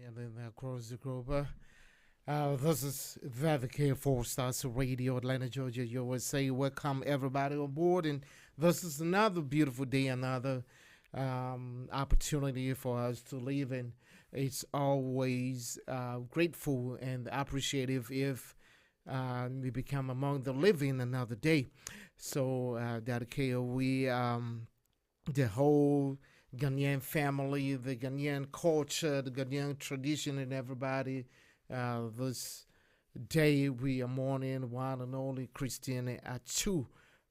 and then across the globe. This is the K4 Stars Radio, Atlanta, Georgia, USA. Welcome everybody on board, and this is another beautiful day, another opportunity for us to live, and it's always grateful and appreciative if we become among the living another day. So, we the whole Ghanaian family, the Ghanaian culture, the Ghanaian tradition, and everybody. This day we are mourning one and only Christian Atsu.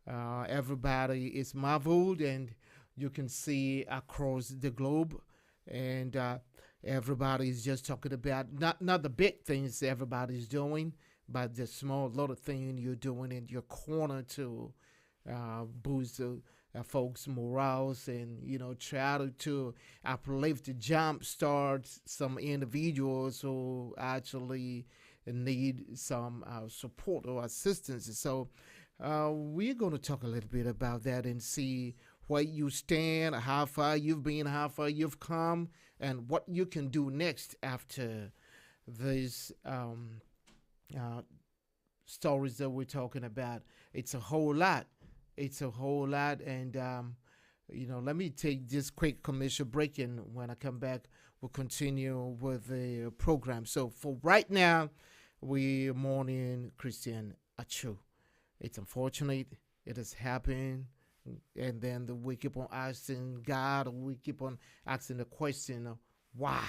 Everybody is marveled, and you can see across the globe, and everybody is just talking about not the big things everybody's doing, but the small little thing you're doing in your corner to boost folks' morals, and try to uplift, jump start some individuals who actually need some support or assistance. So we're going to talk a little bit about that and see where you stand, how far you've been, how far you've come, and what you can do next after these stories that we're talking about. It's a whole lot. And let me take this quick commercial break, and when I come back, we'll continue with the program. So for right now, we're mourning Christian Atsu. It's unfortunate it has happened, and then we keep on asking God, we keep on asking the question of why.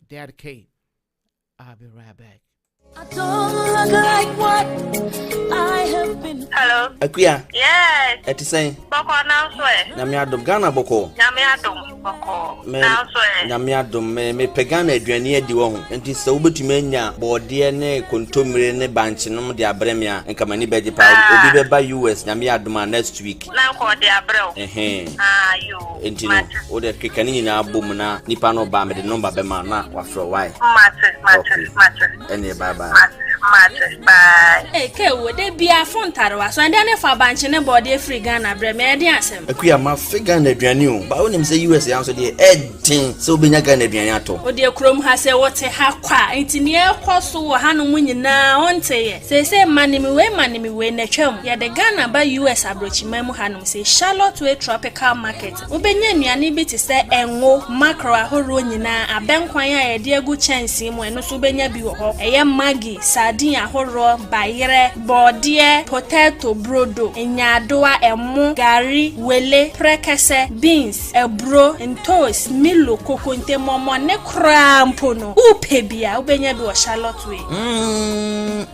Daddy K, I'll be right back. I don't look like what I have been. Hello. Akuya. Yes. Eti say. Boko now swear. Na me adom Ghana boko. Na me adom boko. Now swear. Na me adom me pegana aduane adi wo ho. Enti se wobetumi anya bode ne kontomire ne banche nom de abreme a enka mani beje pa obi be ba US na me adom next week. Na ko de abreo. You. Enti no o de kekani nyina abom na nipa no ba me de number be ma na wa fro why. Matter. Ene bye. Bye. Hey, Kewo, they be a phone tarwa, so and then for banch and body free Ghana, Bremediasem. Akuya, my figure and aduane, but when him say US answer the editing, so be Ghana aduane. O dear Chrome has a what a hakwa, it's near Cosso, Hanu winning now on say, say, money me way, natural. Yet the Ghana by US abroach memo Hanum say, Charlotte to a tropical market. Ubenya nibi to say, and wo macro a horunina, a bankwaya, a dear good chance him when no subenya be a Maggie, sardine, horror, bayre, bordie, potato, brodo, enyadoa, emu, gari, wele, prekese, beans, ebro, and toast, milo, coco, inte momo, ne crampono, upebia, ubenya do a Charlotte way.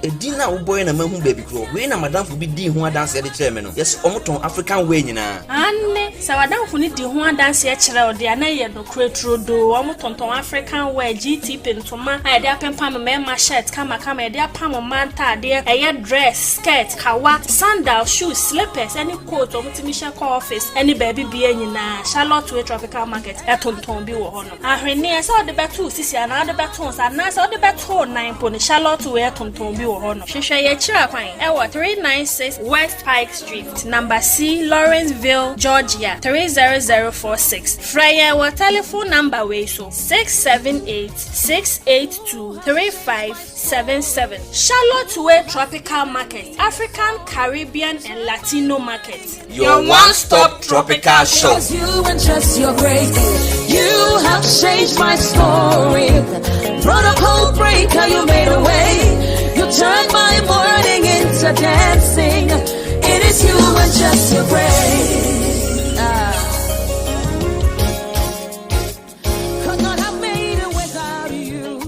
A dinner boy and a man baby crow. We na madam for be di who dance at the chairman. Yes, omoton African way, Anne, so I don't need the one dance yet, child, the anaya no crate rodo, omoton African way, GT pin to my, I had a pam my shirt, come, a dear pam manta, dear, a dress, skirt, kawa, sandal, shoes, slippers, any coat, or Michelle office, any baby being in a Charlotte to a tropical market, at Tontombi or Honor. I heard near saw the battle, Sissy, and other battles, and I saw the battle 9 pony Charlotte to a Tontombi or Honor. She share a chairpine, 396 West Pike Street, number C, Lawrenceville, Georgia, 30046. Fryer, what telephone number way so 678 682 3577. Charlotte Way Tropical Market, African, Caribbean, and Latino market. Your one-stop tropical shop. You and just your grace, you have changed my story. Protocol breaker, you made a way. You turned my morning into dancing. It is you and just your grace. Could not have made it without you.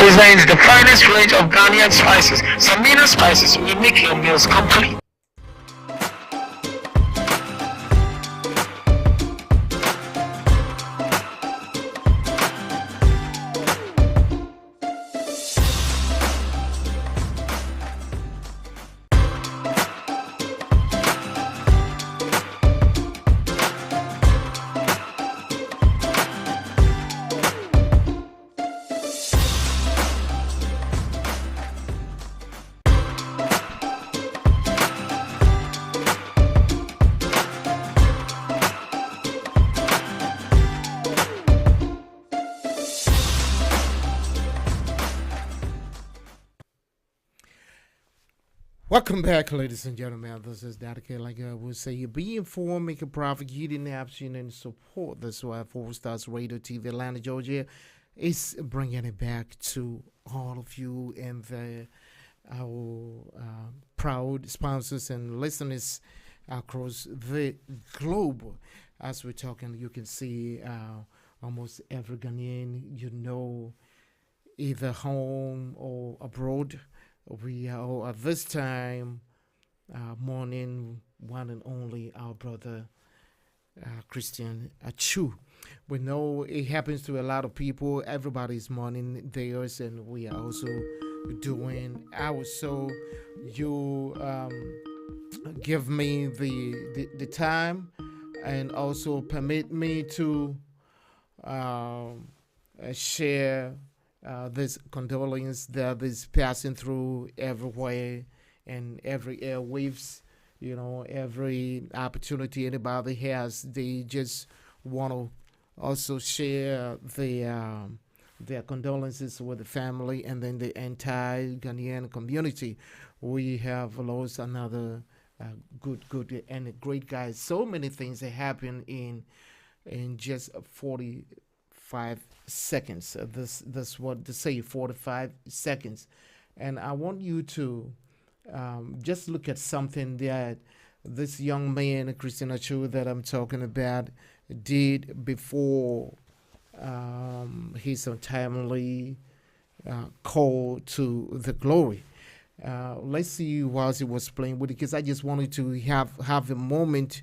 presents the finest range of Ghanaian spices. Samina spices will make your meals complete. Welcome back, ladies and gentlemen. This is Dadake. Like I would say, be informed, make a profit, get in the option, and support. That's why 4 Stars Radio TV Atlanta, Georgia is bringing it back to all of you and our proud sponsors and listeners across the globe. As we're talking, you can see almost every Ghanaian, either home or abroad. We are at this time mourning one and only our brother Christian Atsu. We know it happens to a lot of people. Everybody's mourning theirs, and we are also doing ours. So you give me the time and also permit me to share this condolence that is passing through everywhere and every airwaves, every opportunity anybody has, they just want to also share their condolences with the family and then the entire Ghanaian community. We have lost another good and a great guy. So many things that happen in just 45 seconds. That's what to say, 45 seconds. And I want you to just look at something that this young man, Christian Atsu, that I'm talking about, did before his untimely call to the glory. Let's see whilst he was playing with it, because I just wanted to have a moment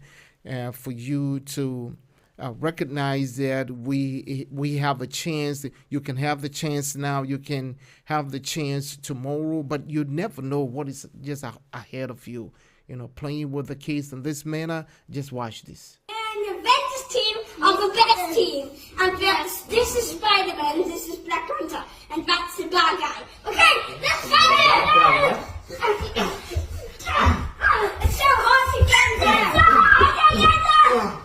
for you to recognize that we have a chance. You can have the chance now. You can have the chance tomorrow, but you never know what is just ahead of you. Playing with the kids in this manner. Just watch this. And the best team of the best team. And this is Spider-Man, this is Black Panther, and that's the bad guy. Okay, let's fight it! It's so hard to get there! It's so hard to get there!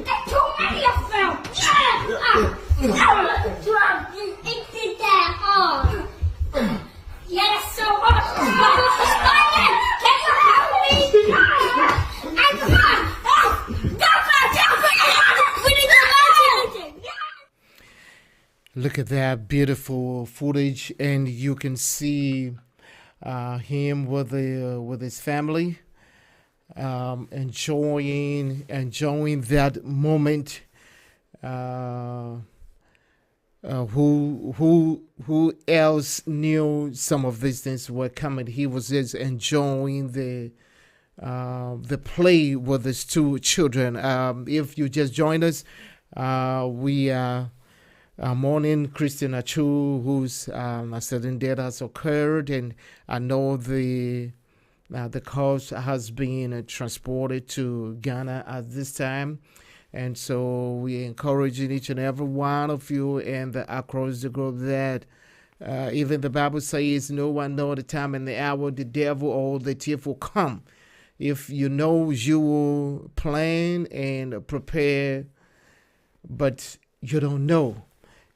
There's too many of them! It did that! Yeah, that's so hard! Spider-Man! Can you help me? And come on! We need to watch it! Look at that beautiful footage, and you can see him with his family, enjoying that moment. Who else knew some of these things were coming? He was just enjoying the play with his 2 children. If you just joined us, we are mourning Christian Atsu, whose a sudden death has occurred, and I know the cause has been transported to Ghana at this time. And so we're encouraging each and every one of you and across the globe that even the Bible says no one knows the time and the hour the devil or the thief will come. If you know, you will plan and prepare, but you don't know.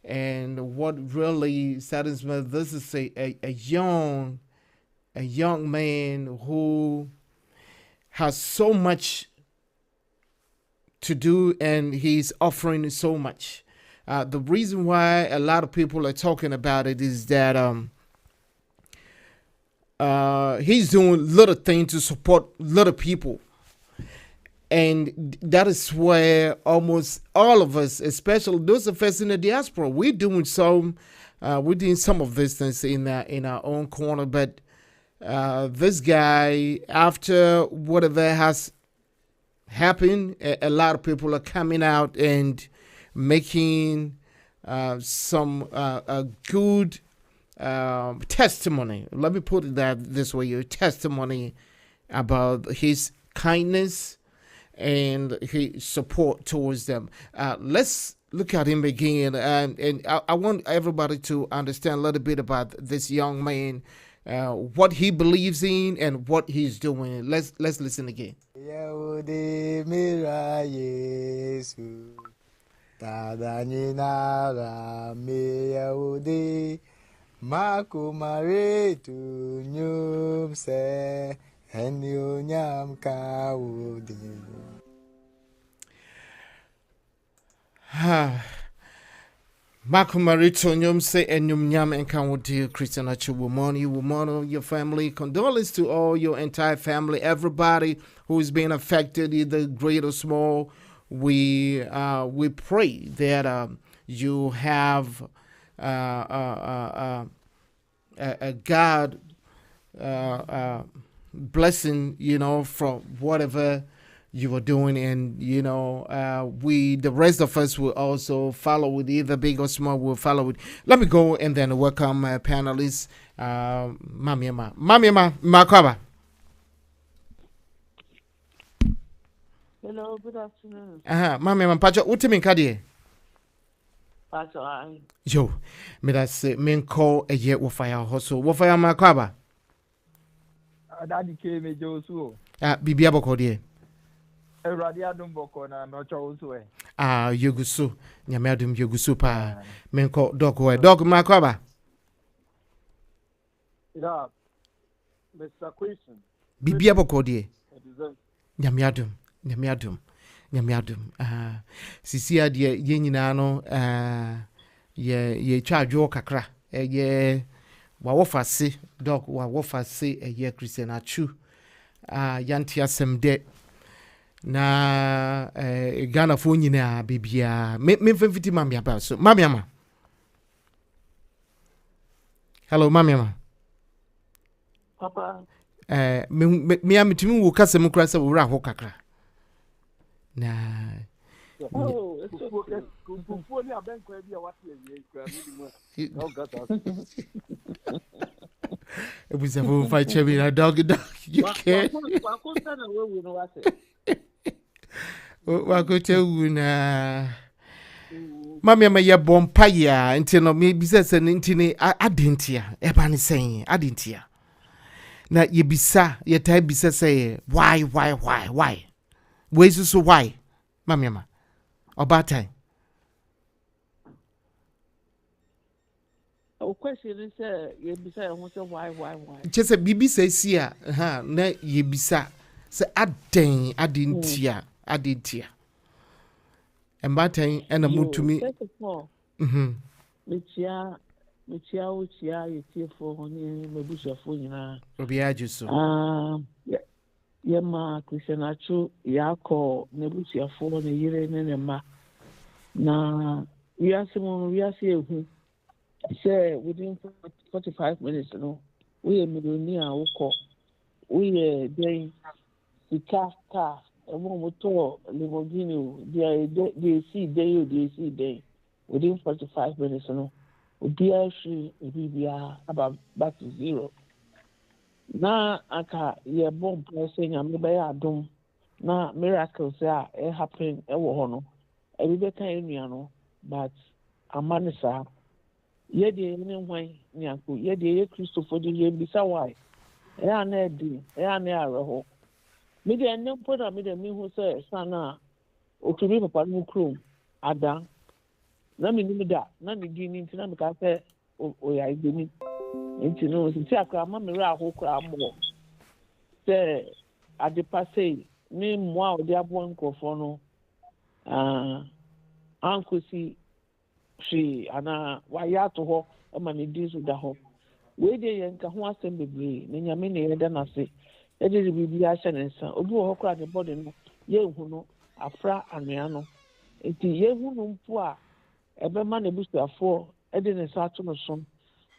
And what really saddens me, this is a young man who has so much to do, and he's offering so much. The reason why a lot of people are talking about it is that he's doing little things to support little people. And that is where almost all of us, especially those of us in the diaspora, we're doing some of these things in our own corner. But this guy, after whatever has happened, a lot of people are coming out and making some good testimony. Let me put it this way: your testimony about his kindness and his support towards them. Let's look at him again, and I want everybody to understand a little bit about this young man, what he believes in and what he's doing. Let's listen again. Makumarito nyum se enyum nyam enkanwodi Christian Atsu will mourn your family. Condolence to all your entire family, everybody who is being affected, either great or small. We pray that you have a God blessing, from whatever you are doing, and the rest of us will also follow with, either big or small. Will follow with. Let me go and then welcome panelists. Mamiama Makwaba. Hello, good afternoon. Mamiama Pacho Utimin Kadie. Pacho, Yo, me that say men call a year with fire hustle. What fire Makwaba? Daddy came a Josu. Bibiabo Codie. A radiadum bocona, no Chosue. Yugusu, Yamadum Yugusu pa. Men call dog Makwaba. Yeah, Mr. Christian. Bibiabo Codie. Yamiadum. Sisi adie ye nyina no ye charge o kakra ye wa wofase dog wa wofase ye Christian Atsu yanti asem de na Ghana fo nyina bibia me mfiti mamia ba so mamiama. Hello mamiama. Papa me amitimi wo kasa mu kra se wo ra ho kakra na it's okay. It was a full fight, Chevy. A dog. You can't. What could tell you now? Mamma, my bompire until no me business and intine. I didn't hear. Ebony saying, I didn't hear. Now ye be sa, ye type be say, why? Where's so why? Mamma, about time. Question is, you be saying, why? Just a BB says here, na ye be sa. Say, I didn't hear. And by time, and a mood to me. Michia, you tear for my bush of phone. Obiaju so. Yema Christian Atsu yako nebusia for the year and na we are who say within 45 minutes we are millionaire we are doing the car a motor Lamborghini they see day within 45 minutes we actually be about back to zero. Na aka ye bomb person am be adom na miracles e happen e wo ho no e be kan enua no but amanisa ye de ni hwan ni anko ye de ye Christopher de ye bisa why e ana di e ana areho me de enno poda me de mi hu say sana otumi papa no krom ada na me ni da na ni di ni ntina me ka say o ya igeni nti no si akra ma me ra ho kra mo se ade passe ni mo a ode abo nkofo no ankosi shi ana wa ya to ho e ma ni di so da ho we de ye nka ho asem bebre na nyame ne ye da na se e de bibi a hye ne nsa obi wo ho kra de body no yehu no afra anwea no enti yehu no mpo a ebema na busuafo ede ne sa to no so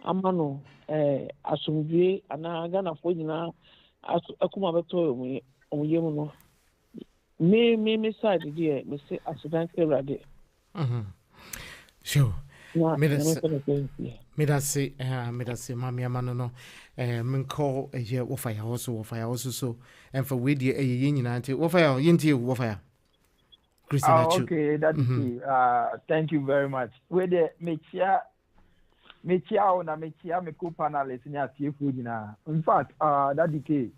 ama no asomdwe ana Ghana fo nyina akuma beto omuye mu no me side there me say accident erade sure Medase mami amano no menko ye wo fire also so and for we the ye nyina nti wo fire yinti wo fire Christian Atsu. Okay, that's thank you very much. We the mechia ona mechia me co-panelists in TFU nyina. In fact, that decay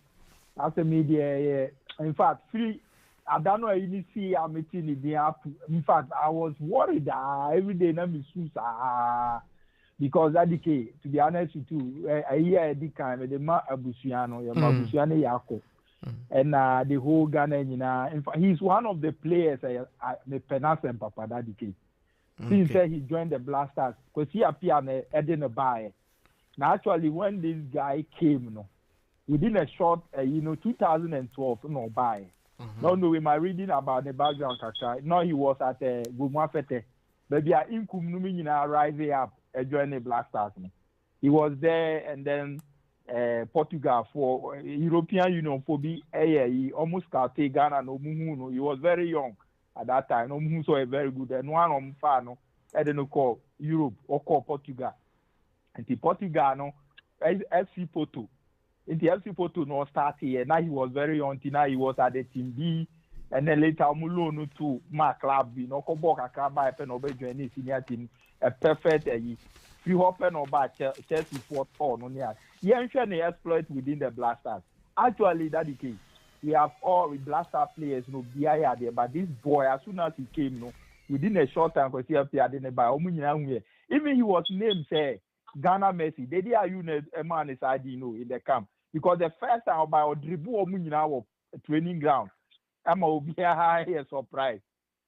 after media in fact free I don't know any see I'm meeting the app. In fact, I was worried every day na me sus because that decay to be honest with you a year the kind the ma abusiano ya abusiano yako and the whole Ghana in fact he's one of the players me penance and papa that decay since he joined the Blasters because he appeared in a buy. Now actually when this guy came within a short 2012 buy. No, in my reading about the background, no, he was at Gumafete. But they are in Kumnumina rising up joining the Black Stars. He was there and then Portugal for European Union for he almost got Ghana no Muhuno. He was very young at that time. No Muhuno so very good. And one on Fano, I don't know call Europe or call Portugal. And the Portugal no FC Porto. In the FC Porto no start here. Now he was very young. Now he was at the team B, and then later Mulono to my club. You know, Koboka Kaba pen over joining senior team. A perfect we hope no bad Chelsea fought for no near. He actually exploit within the Blasters. Actually, that's the case. We have all with Blaster players no BIA there, but this boy as soon as he came within a short time because he appeared in the by even he was named say Ghana Messi. They did a man is in the camp. Because the first time about dribble training ground, I'm be a surprise.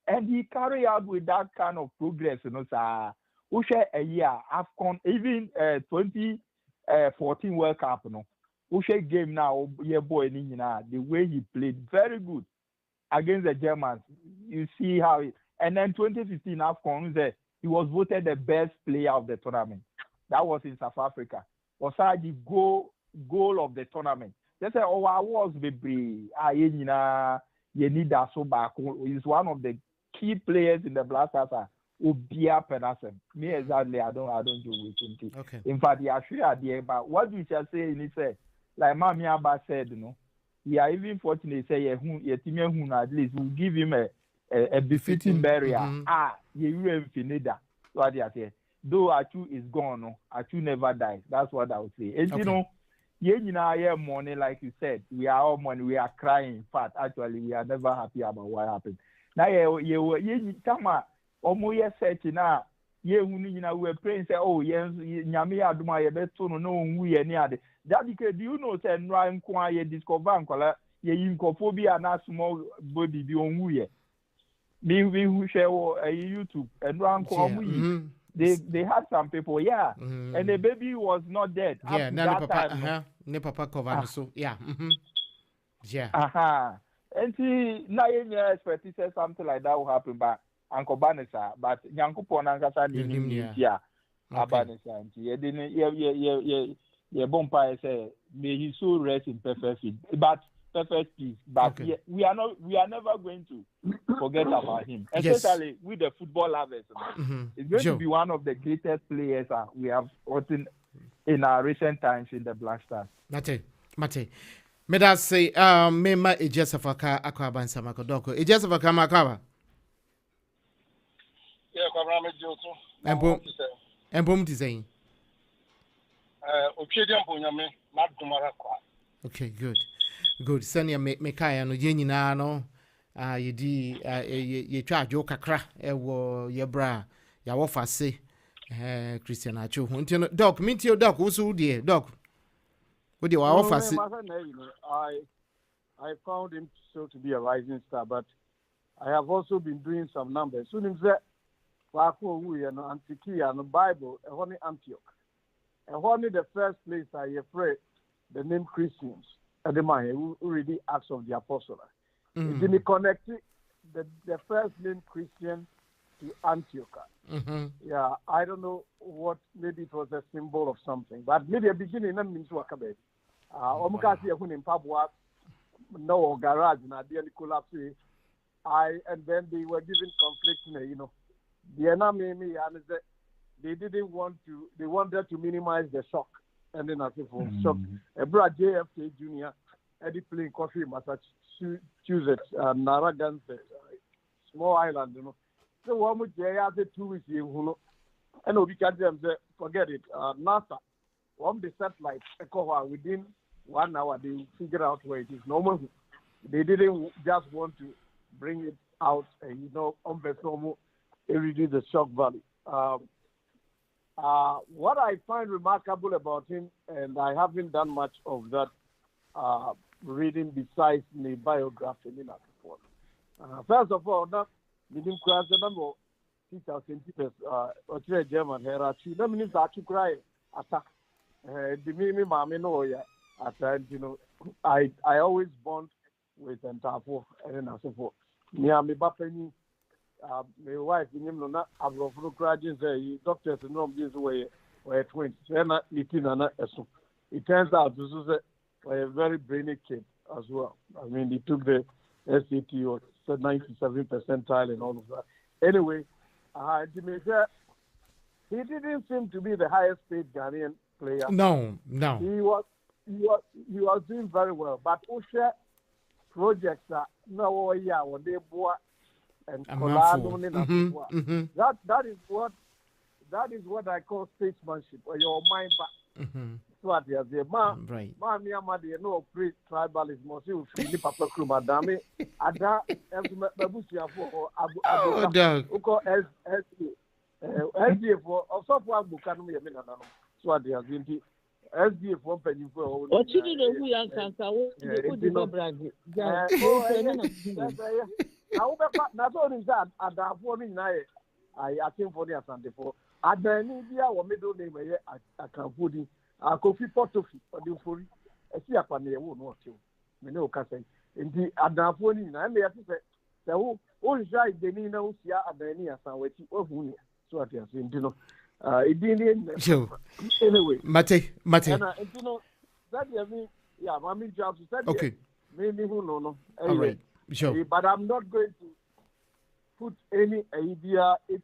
And he carry out with that kind of progress, sir. Who share a year AFCON, even 2014 World Cup, who share game now, boy, the way he played, very good against the Germans. You see how and then 2015 AFCON, he was voted the best player of the tournament. That was in South Africa. Osage goal of the tournament. They say, awards baby. You need that so back. He's one of the key players in the Blasters. Obia Penasem. Me exactly, I don't do with him. Okay. In fact, he actually are there. But what you shall say in it, like Mami Abba said, we are even fortunate. Say, at least we'll give him a befitting burial. You finida. What they say. Though Atsu is gone, Atsu never dies. That's what I would say. And money, like you said, we are all money, we are crying. In fact, actually, we are never happy about what happened. Now, we were praying, say, oh, yes, Nyami Aduma, you better know we any other. That because do you know, say, Ryan Kwa, discover, Yinkophobia, and a small body, the only me who share YouTube and Ryan Kwa. They had some people, and the baby was not dead. Yeah, ne papa cover so, yeah. Yeah. And see, now you expect something like that will happen, but Uncle Banessa, but Yanko Ponangasa Abanessa, and Bompire say, may he so rest in perfect peace. But perfect peace. But we are never going to forget about him. Especially with the football lovers. It's going to be one of the greatest players we have gotten in our recent times in the Black Stars. Mate. May I say, Mema Ejesafaka Akaba and Samakodoko. Ejesafaka Makaba. Yeah, and boom design. Okay, good. Sanya mekaya no yenyina no yedi ye twa jo kakra ewo ye bra ya wo fase Christian Atsu ho nti no doc minti o doc wo so die doc wo die wa wo fase. I found him still to be a rising star, but I have also been doing some numbers. So him say wa ko wu ye no Antikia no Bible e ho ni Antioch e ho ni the first place I pray the name Christians. The man who really acts of the apostle. It didn't connect the first name Christian to Antioch. Yeah, I don't know what, maybe it was a symbol of something, but maybe a beginning means Wakabe. Omukasi Yakun in Papua, no garage, and I didn't collapse. And then they were given conflict, you know. The enemy, and they didn't want to, they wanted to minimize the shock. And then I said, for shock, a brother JFK Jr., Eddie playing coffee in Massachusetts, Narragansett, small island, you know. So one would say, I said 2 weeks, you know, and we can say, forget it. NASA, one the satellite, within 1 hour, they figure out where it is. Normal. They didn't just want to bring it out, you know, on the normal, reduce the shock value. What I find remarkable about him, and I haven't done much of that reading besides the biography in that before. First of all, now, meaning class the number teachers in teachers, or German here are two. That means I keep crying. Attack. The mimi mami no ya. At times, you know, I always bond with Ntafo and then so forth. Near me, Bapeni, my wife, in him, not abroad for graduates, doctors, and no this way, were twins. They're not eating an so. It turns out this is a very brainy kid as well. I mean, he took the SAT or 97 percentile and all of that. Anyway, he didn't seem to be the highest paid Ghanaian player. No. He was doing very well. But Osha projects that no yeah when they bought and that is what I call statesmanship or your mind back. So at the right. No pre-tribalism. So you Papa Madame Ada Babusia for Abu SDF for also for Bukanu Yaminano. So at the SDF for Penny for what you did who young cancer not only that, at the following night, I came for the Asante for. At the India, or middle name, I can put in a coffee pot of the fury. I see a panel won't watch you. We know Cassie. In the Adaponi, and they have to say, the whole shy Denino, Sia, and the Nia, of Unia. So I think, you know, it didn't anyway. Mate. And you know, that yeah, Mammy Jobs said, okay, maybe who know. All right. Sure. But I'm not going to put any idea. It's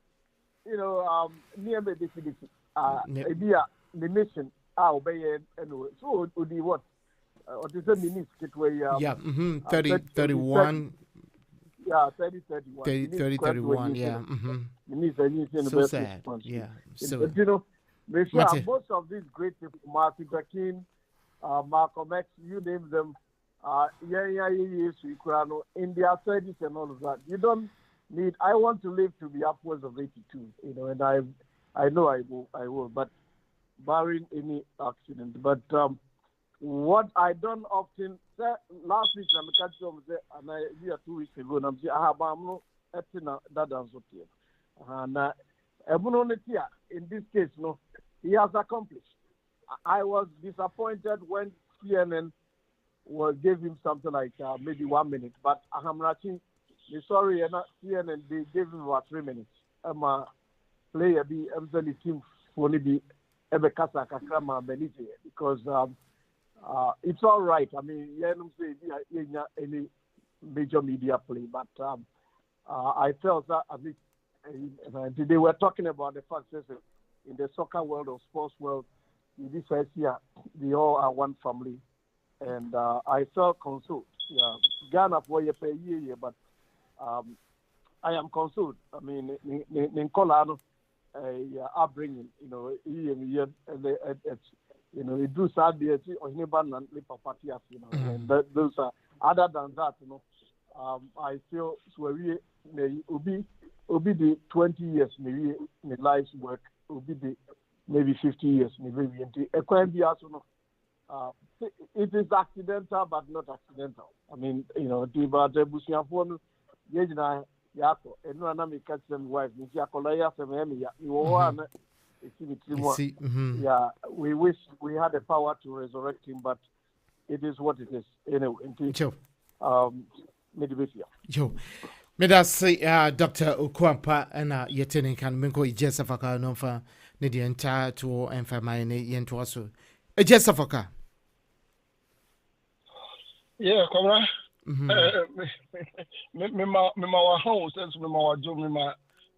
near the definition. Idea the mission. Obey anyway. So it would be what? What is the minute way? 31. Yeah, 31. 31. Yeah. So sad. Yeah. So you know, most of these great people, Martin Luther King, Malcolm X, you name them. In their 30s and all of that. You don't need. I want to live to be upwards of 82. You know, and I know I will, but barring any accident. But what I don't often say last week, and I 2 weeks ago, and I'm saying, I'm not that answer here. In this case, no, he has accomplished. I was disappointed when CNN gave him something like maybe 1 minute, but Ahamrachi, sorry, and CNN, they gave him about 3 minutes. Player be absolutely team for be Ebekasa Kakrama Benite because it's all right. I mean, you say any major media play, but I felt that at least they were talking about the fact that in the soccer world or sports world, in this first year, they all are one family. And I felt consoled. Yeah, Ghana for a year, but I am consoled. I mean, in Colorado, upbringing, it do sad the or Niban and Lipapatias, and those are other than that, I feel Swery will be the 20 years, maybe my life's work will be the maybe 50 years, maybe it is accidental, but not accidental. I mean, the Busian Yako, and no one catch them wife, Yakolaya, yeah, we wish we had the power to resurrect him, but it is what it is. Anyway, medibefia yo me da say Dr. Okwampa and yetene kan menko ijesafaka no fa ne de enta to emfa mai ne yento so ijesafaka yeah kobra me wa house sense me wa jo me ma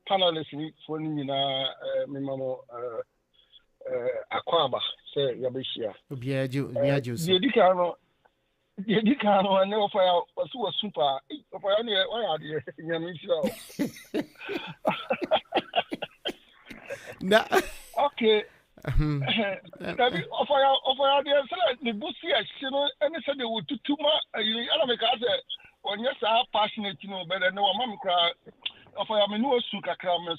panelists ni for ni na me ma mo akwaba say yabeshia obiajo so the dikano and no fire was super for any why are the yamisho na okay Tabi offer the busi ashino and said they would to ma you make us on yes passionate but no mama cry offer me no suka krama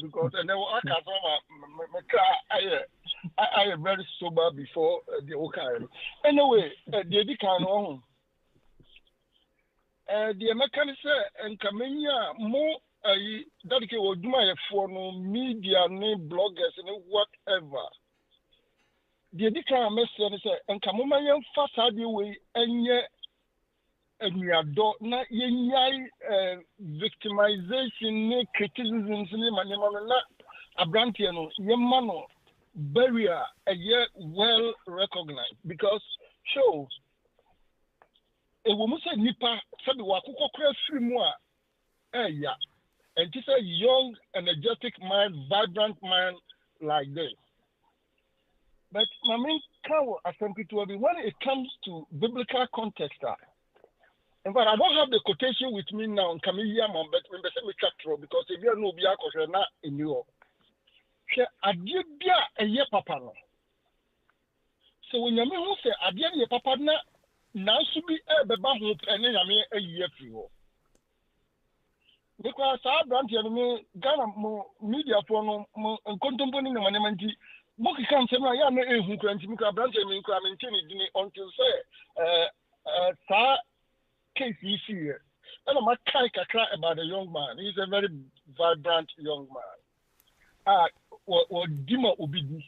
because and then I am very sober before the okay anyway the dikano the American say and Kamenya more that will do my for no media, no bloggers, and whatever. The Dika message and Kamuma facade way and yet and we adore not victimization, criticism, a brantiano, Yamano, barrier, a year well recognized because shows a woman said Nipa said Wakuko free more. Yeah. And it's a young, energetic man, vibrant man like this. But my main cow, as some people will be when it comes to biblical context. In fact, I don't have the quotation with me now. Camilla, but when they say me chatro because if you know Biako, not in New York. I did a year papa. So when you mean say I did a papa now should be a baby and then I mean a year for. Because I brand here, Ghana media for no contemplating the management. Book can say, I am a who can brand him until say, Sir case here. And I'm a cry about a young man. He's a very vibrant young man. Or Dima Obidi,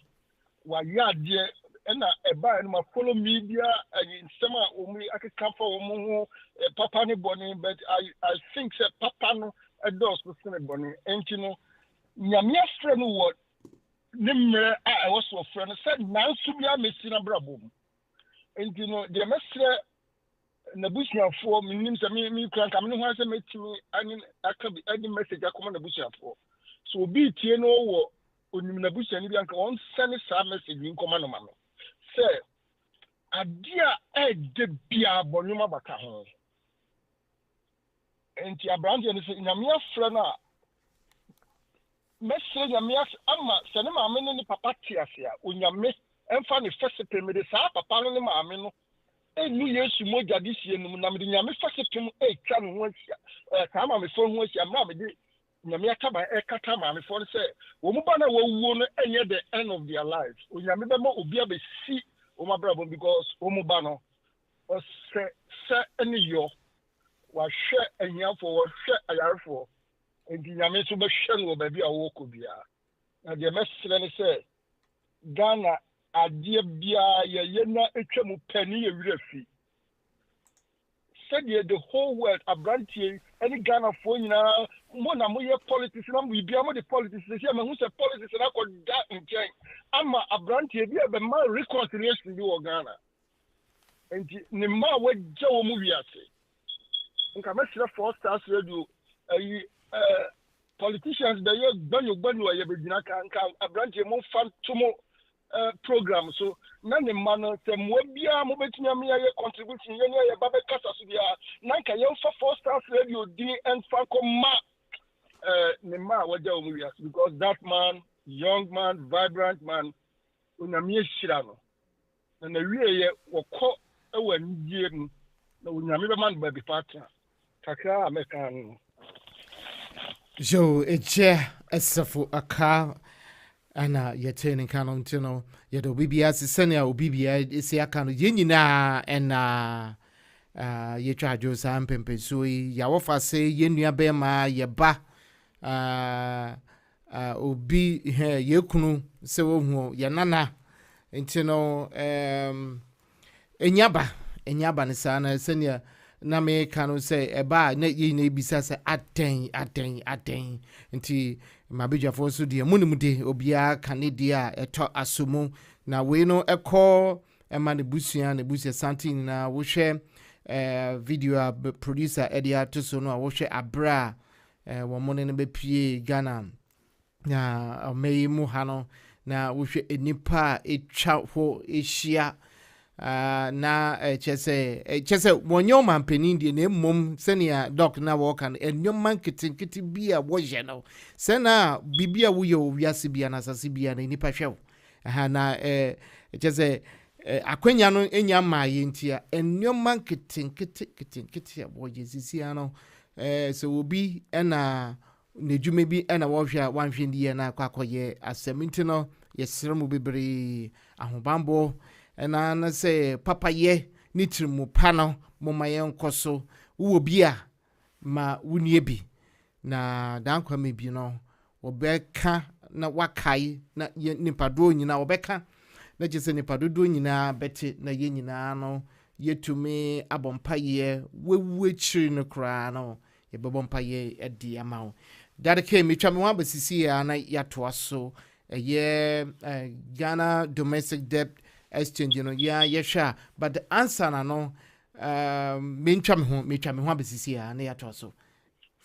while you are dear. And I buy my follow media and in summer only I can come for Papa Bonnie, but I think that Papa no adults was Bonnie. And you know, Yamia friend what Nimmer I was a friend said now Subia missing a brabum. And you know, the messer Nabushia for means a me crank. I mean, once I met me, I mean, I can be any message I come on the Bushia for. So be Tieno or Nabushia and Bianca on send a message in command of mamma. Say, a dear de bia bonuma baka ho. And tia brand and say, Namia frana. Message Namia ama, Sanema meni papa tiasia, unyame, and funny first payment, papa no mamino. A New Year's moja this year, Namidinami first payment, a can once, Kama me phone was your mammy. Namia Kaba Ekatama, before say, Womubana will won any at the end of their lives. Unyamibamo will be able to see Oma Bravo because Omubano or say any yo was share and yam for share a yard for. And the Yamisu Bashan will be a wokubia. And the message say, Ghana, a dear bia, yena, a chamu penny a refi. Said the whole world a branch any Ghana for now. Mona moye politics na we be am the politics say am who say politics na ko da nchen ama abrantie bi be ma reconciliation bi wo Ghana enti ne ma wa gya wo mu wiase nka ma sira for stars radio politicians they ye gbanyo ye be gina kan abrantie mo fan to mo program so na ne ma no se mo bia mo betumi am ye contribution ye ne ye ba be kasa so bia na nka ye fa for stars radio din and fa ko ma because that man, young man, vibrant man, unamie shirano. And the real will call a when year, no unamiba man baby partner. Kaka American. So it's a safu a car and you're turning canon to know yet OBBS is sending our BBI is a kind of yenina and ye try to sam pempe so yawofa say yenya bema ye ba obi yekunu se wo hu ye nana enti no enyaba ne sana senia na me kanu say eba na ye na ebisa say aten nti mabedwafo so de munimde obia kanede eto asomu na we no ekọ ema ne busua santin na wo hwe video producer Edia to so no wo hwe abra wo mo ne be pie Ghana na omeyi mu ha no na wo hwe enipa etwa ho ehia na chese wonyo mampeni die na mom senia doc na wo kan enyoma nkitinkiti bia wo je no sena bibia wo ye owiase bia na asase bia na enipa hwew na chese akwanya no enya maaye ntia enyoma nkitinkiti wo je sisia no so obi na nedwume bi na wo hwe wanhwe ndiye na akwakoye aseminti no yesremu bebre ahobambo na say papa ye nitrimu pano moma ye nkoso wo bia ma wunie bi na dankwa me bi no obeka na wakai na nipado nyina obeka na je se nipado do nyina beti na ye nyina no yetumi abompa ye wewu chiri no kra no ye bebompa ye edi amawo dadeke metwa me wa basisi ya na yato aso Ghana domestic debt exchange no yesha but the answer na no metwa me ho abesisi ya na yato so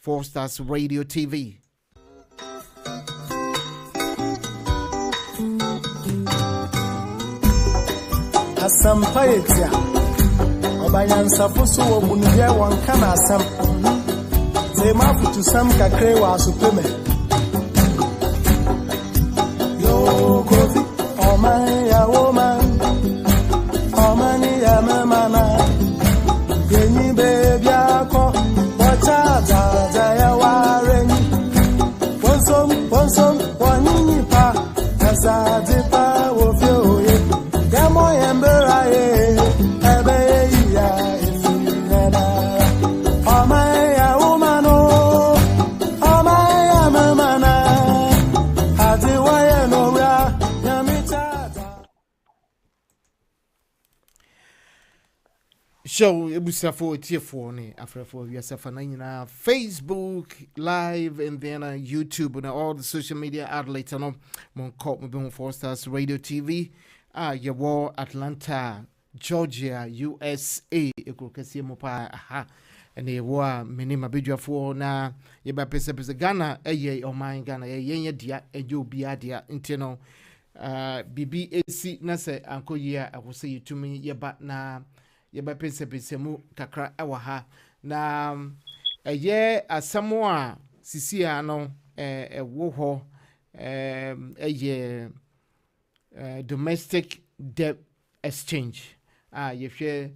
4 Stars Radio TV asampayetia obayansa foso wo bunye won kana asam ze mafutu sam kakre wa supreme yo kofi o man ya woman o man ya mama yenyi baby ako wacha za ya wareni ponsom wanyinyi pa asaje pa wo fio ye demo yembera ye ebe ya ifinena o man ya woman o man ya mama na hadi wa no ra nyamita show ebusafo tiefo ne afrafo wiasafa na nyina Facebook live and then YouTube and all the social media outlets no mon call me 4 Stars Radio TV yewo Atlanta Georgia USA ekokasi mo pa aha ene yewo a menima bedwafo na yeba pese Ghana eye oman Ghana ye dia eje obi adia ntino bibi esi na se ankoyia akose yitumi yeba na yeba pese mu kakra ewa ha na eye asamo a sisia no ewo ho eye domestic debt exchange yefye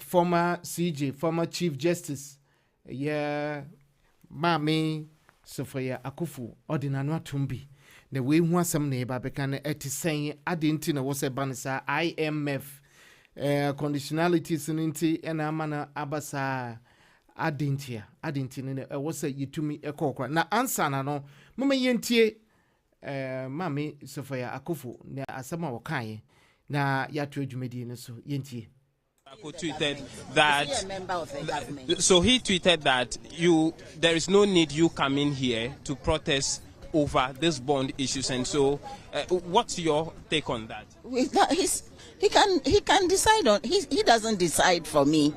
former Chief Justice Mami Sophia Akuffo ordinano atumbi na we hu asam na eba beka na etisen adenti na wo se banisa IMF conditionalities ninti ena amana abasa adenti ne wo se yitumi ekokra na answer na no mama yentie Mami Sophia Akuffo na asama wokae na yato adwumadi ne so yentie tweeted that so he tweeted that there is no need you coming here to protest over this bond issues, and so what's your take on that? He can decide on he doesn't decide for me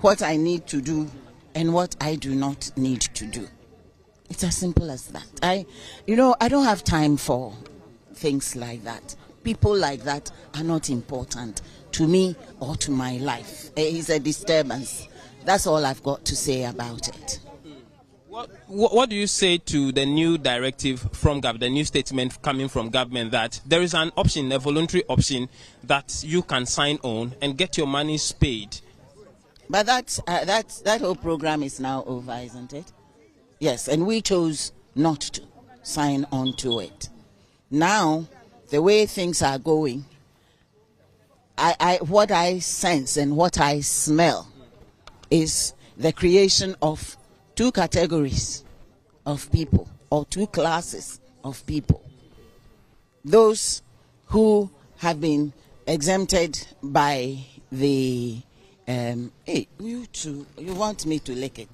what I need to do and what I do not need to do. It's as simple as that. I don't have time for things like that. People like that are not important to me or to my life. It's a disturbance. That's all I've got to say about it. What do you say to the new directive from government, the new statement coming from government that there is an option, a voluntary option that you can sign on and get your monies paid? But that whole program is now over, isn't it? Yes, and we chose not to sign on to it. Now, the way things are going, what I sense and what I smell is the creation of two categories of people or two classes of people. Those who have been exempted by the Hey, you too. You want me to lick it?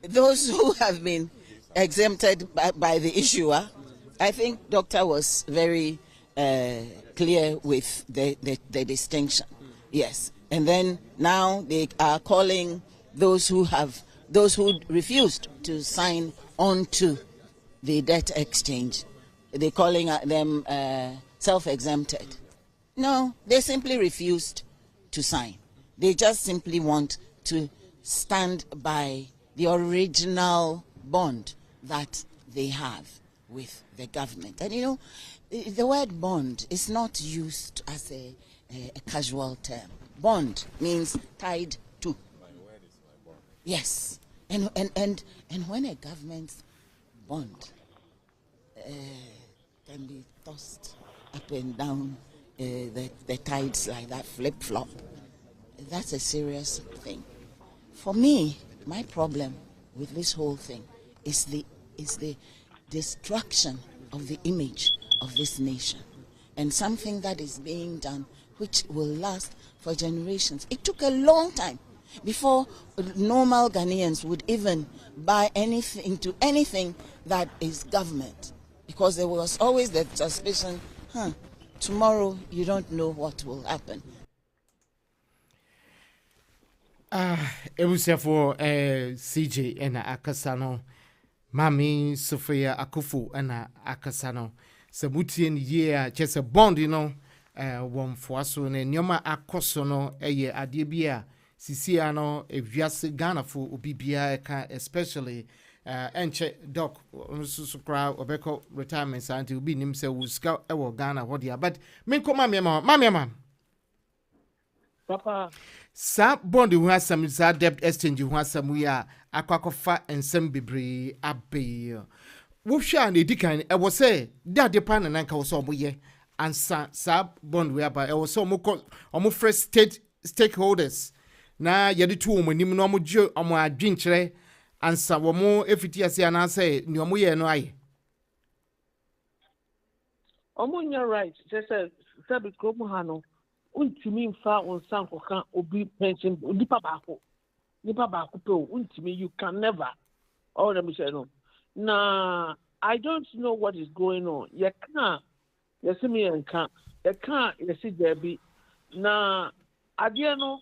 Those who have been exempted by the issuer, I think Doctor was very clear with the distinction. Yes. And then now they are calling those who refused to sign on to the debt exchange. They're calling them self-exempted. No, they simply refused to sign. They just simply want to stand by the original bond that they have with the government. And you know, the word bond is not used as a casual term. Bond means tied to. Yes. And when a government's bond can be tossed up and down the tides like that, flip-flop, that's a serious thing. For me, my problem with this whole thing is the destruction of the image of this nation, and something that is being done which will last for generations. It took a long time before normal Ghanaians would even buy anything that is government, because there was always the suspicion, tomorrow you don't know what will happen. It was for CJ and Akasano, Mami Sophia Akuffo and Akasano. Sabutian year, just a bond, you know, one for us, and Yoma Akosono, a year adibia, Siciano, a Vias Ghana for Ubibia, especially, Enche Doc, Susukra, Obeko retirement scientist will be himself who scout our Ghana, what dear, but Minko Mamma, Papa. Sa bondi who has some debt exchange who has some we are aquacofa and some bebre abbey. Wusha and Edikan, I was say, that the pan and uncle saw ye, and sa bond whereby I was so almost fresh stakeholders. Na yadi two when you normal Joe or my drintre, and some more if it is an answer, no more no I. You're right, just a Sabi Kromohano. Untimi mfa onsanko kan obi pension nipa baako pe untimi, you can never. Oh, let me say no. Nah, I don't know what is going on. You can't. You see me and can't. You can't. You see Debbie. Nah, adiano.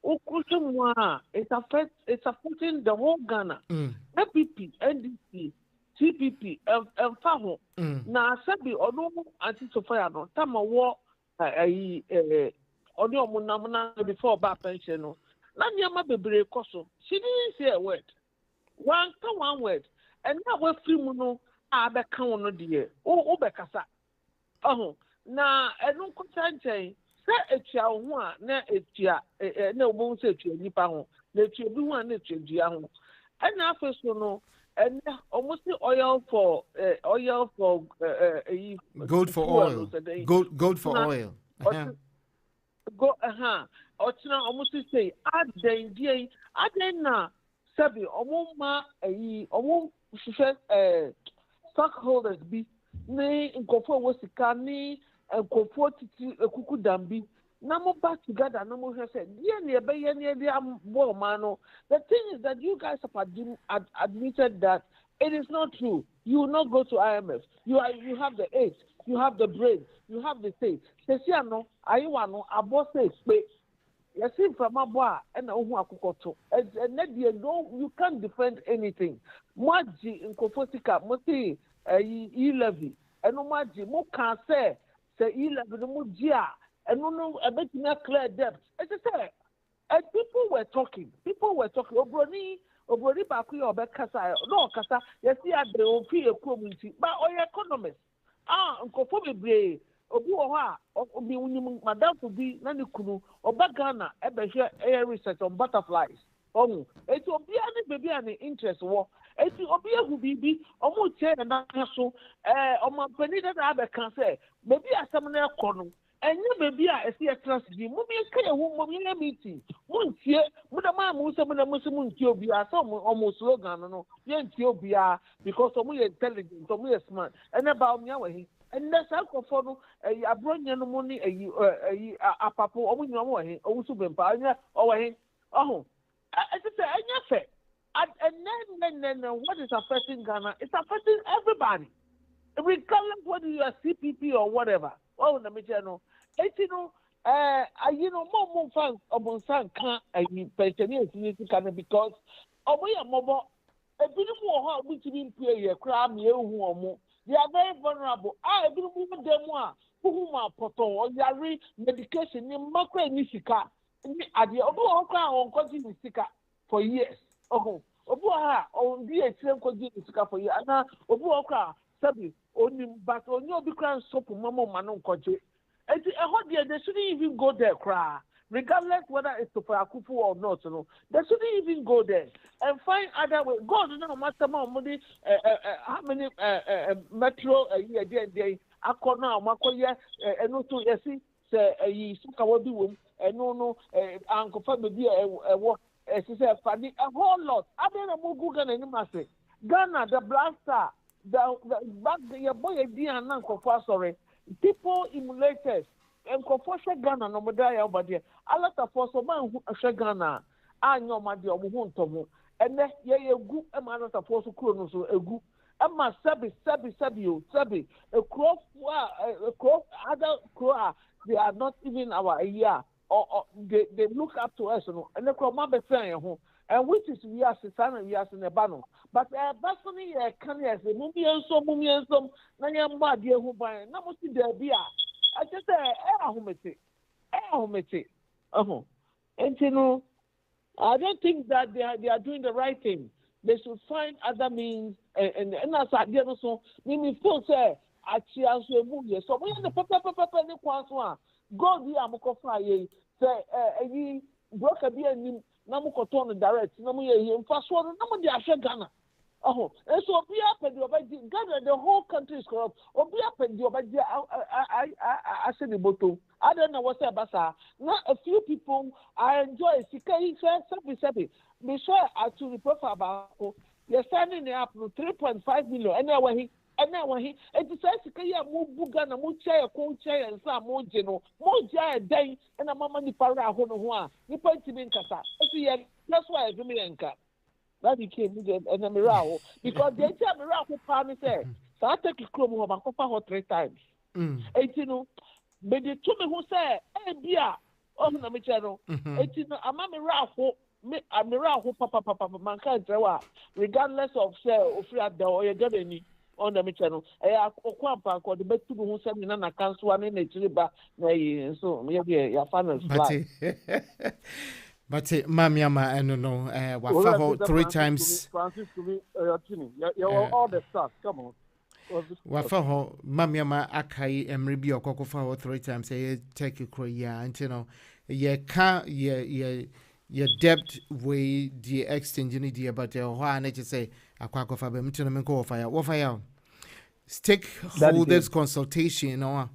Ukutumwa. It's affecting the whole Ghana. FPP, NDC, TPP, Faho. Nah, sabi ono anti Sophia no. Tama wo. Only before back pension. No, Nanyama bebre koso. She didn't say a word. One word. And now we're free mono. Abe count no dear. Oh, Obekasa. Oh, na no concern say a child one, na a chia, no won't say to any pound. Let you be one nature, Giano. And now first no. And almost oil for gold for oil. Gold for oil. Go Ochina almost say add na sabi omoma stockholders be ne nkofo wosika ni nkofo titi ekuku dambi na mo back together na mo say the thing is that you guys have admitted that it is not true. You will not go to IMF. You have the age, you have the brain, you have the state. Sesiano, ayuano, abose spe. You see from abwa and ohu akukoto. And no, you can't defend anything. Maji nkofosika, moti e-levy. And no maji, mo can say e-levy no mujia. And no, a bit clear debt. As I said, and people were talking. Obroni baku yo be kasa no kasa yesi ade o fi ekomiti ba oye economist nkofo bebre obi wo ha obi unim madam to be na ne kunu oba Ghana e be hwe air research on butterflies eti obi ani baby ani interest wo eti obi ehu bibi omo che na so omo pani da abe kan say baby asem na ekono enye baby a esi strategy mo bi ka ehu mo bi na meeting mo ntie mo da ma mo se mo na mo se mo ntie obi a so mo slogan no ye ntie obi a because omo ye intelligent omo ye smart ene ba omo ya we and that's alcohol no I brought no money a papa or when you also been pioneer or oh I just say I never and then what is affecting Ghana? It's affecting everybody. Regardless whether you are CPP or whatever. Oh, let me tell you, more fans of Monsan can't pensioners can because we are mobile. A bit more which mean play a crab, you they are very vulnerable. I believe them one whom are poto or yari medication in macro nisika at the Obu on continue sika for years. Oh, Obuha on the extreme continue sika for years. And Obu Sabi only but on your big soap mama manon country. And I hope they shouldn't even go there, cry. Regardless whether it's Sophia Akuffo or not, they shouldn't even go there and find other way. God, no matter money, how many metro a year day, I call now, Makoya, and also, yes, say, a Sukawabi womb, and no, Uncle Family, as he said, funny, a whole lot. I don't know Google and Master. Ghana, the blaster, the boy, dear, and Uncle sorry. People emulators and conforce Ghana no modaya over there. A lot of us man who Ghana. I know my dear Muhuntomo. And then ye good a man of force chronos a good. And my sabi a crop other crow they are not even our year or they look up to us and the crop be fair home. And which is we are Satan we are in a banner. But Basoni can yes, the movie and some Nanyam dear who buy no must be there be. I just say, and I don't think that they are doing the right thing. They should find other means and as I did also, meaning full say, I cheer so movie. So we the papa God, we are Mokofa, say, broke a beer. Namu koton direct. Namu ye fast one. Namu di ashe Ghana. Oh, and so be up and Ghana. The whole country is corrupt. Or be up and I said the bottom. I don't know what's about. Not a few people. I enjoy. Sikai sabi. Be sure to the profile about. You're standing there up to 3.5 million. And now he decides to carry a move Bugana, Mucha, Cocha, and some more general, more giant day, and a mamma Nipara Honoa. You point to me in Casa. That's why I do me and cat. That became and a mirror because they tell me who Palmy said. So I take a chrome of a 3 times. 18, but the two who say, hey, dear, oh, no, Michel, 18, a mammy raffle. A miracle, Papa, mankind, regardless of say, or free at the or you get any. On the channel, I Okwampa called the best people who send in a council one in a chiliba, so maybe your funnels. But Mamiama, I don't know, Wafaho 3 times. Francis to me, you're all the stuff. Come on. Wafaho, Mamiama Akai, and maybe your Cocofa 3 times. I take you, yeah, and you know, your debt way the exchange you need about your why I just say a quack of a bimton fire. What fire? Stakeholders consultation, you know.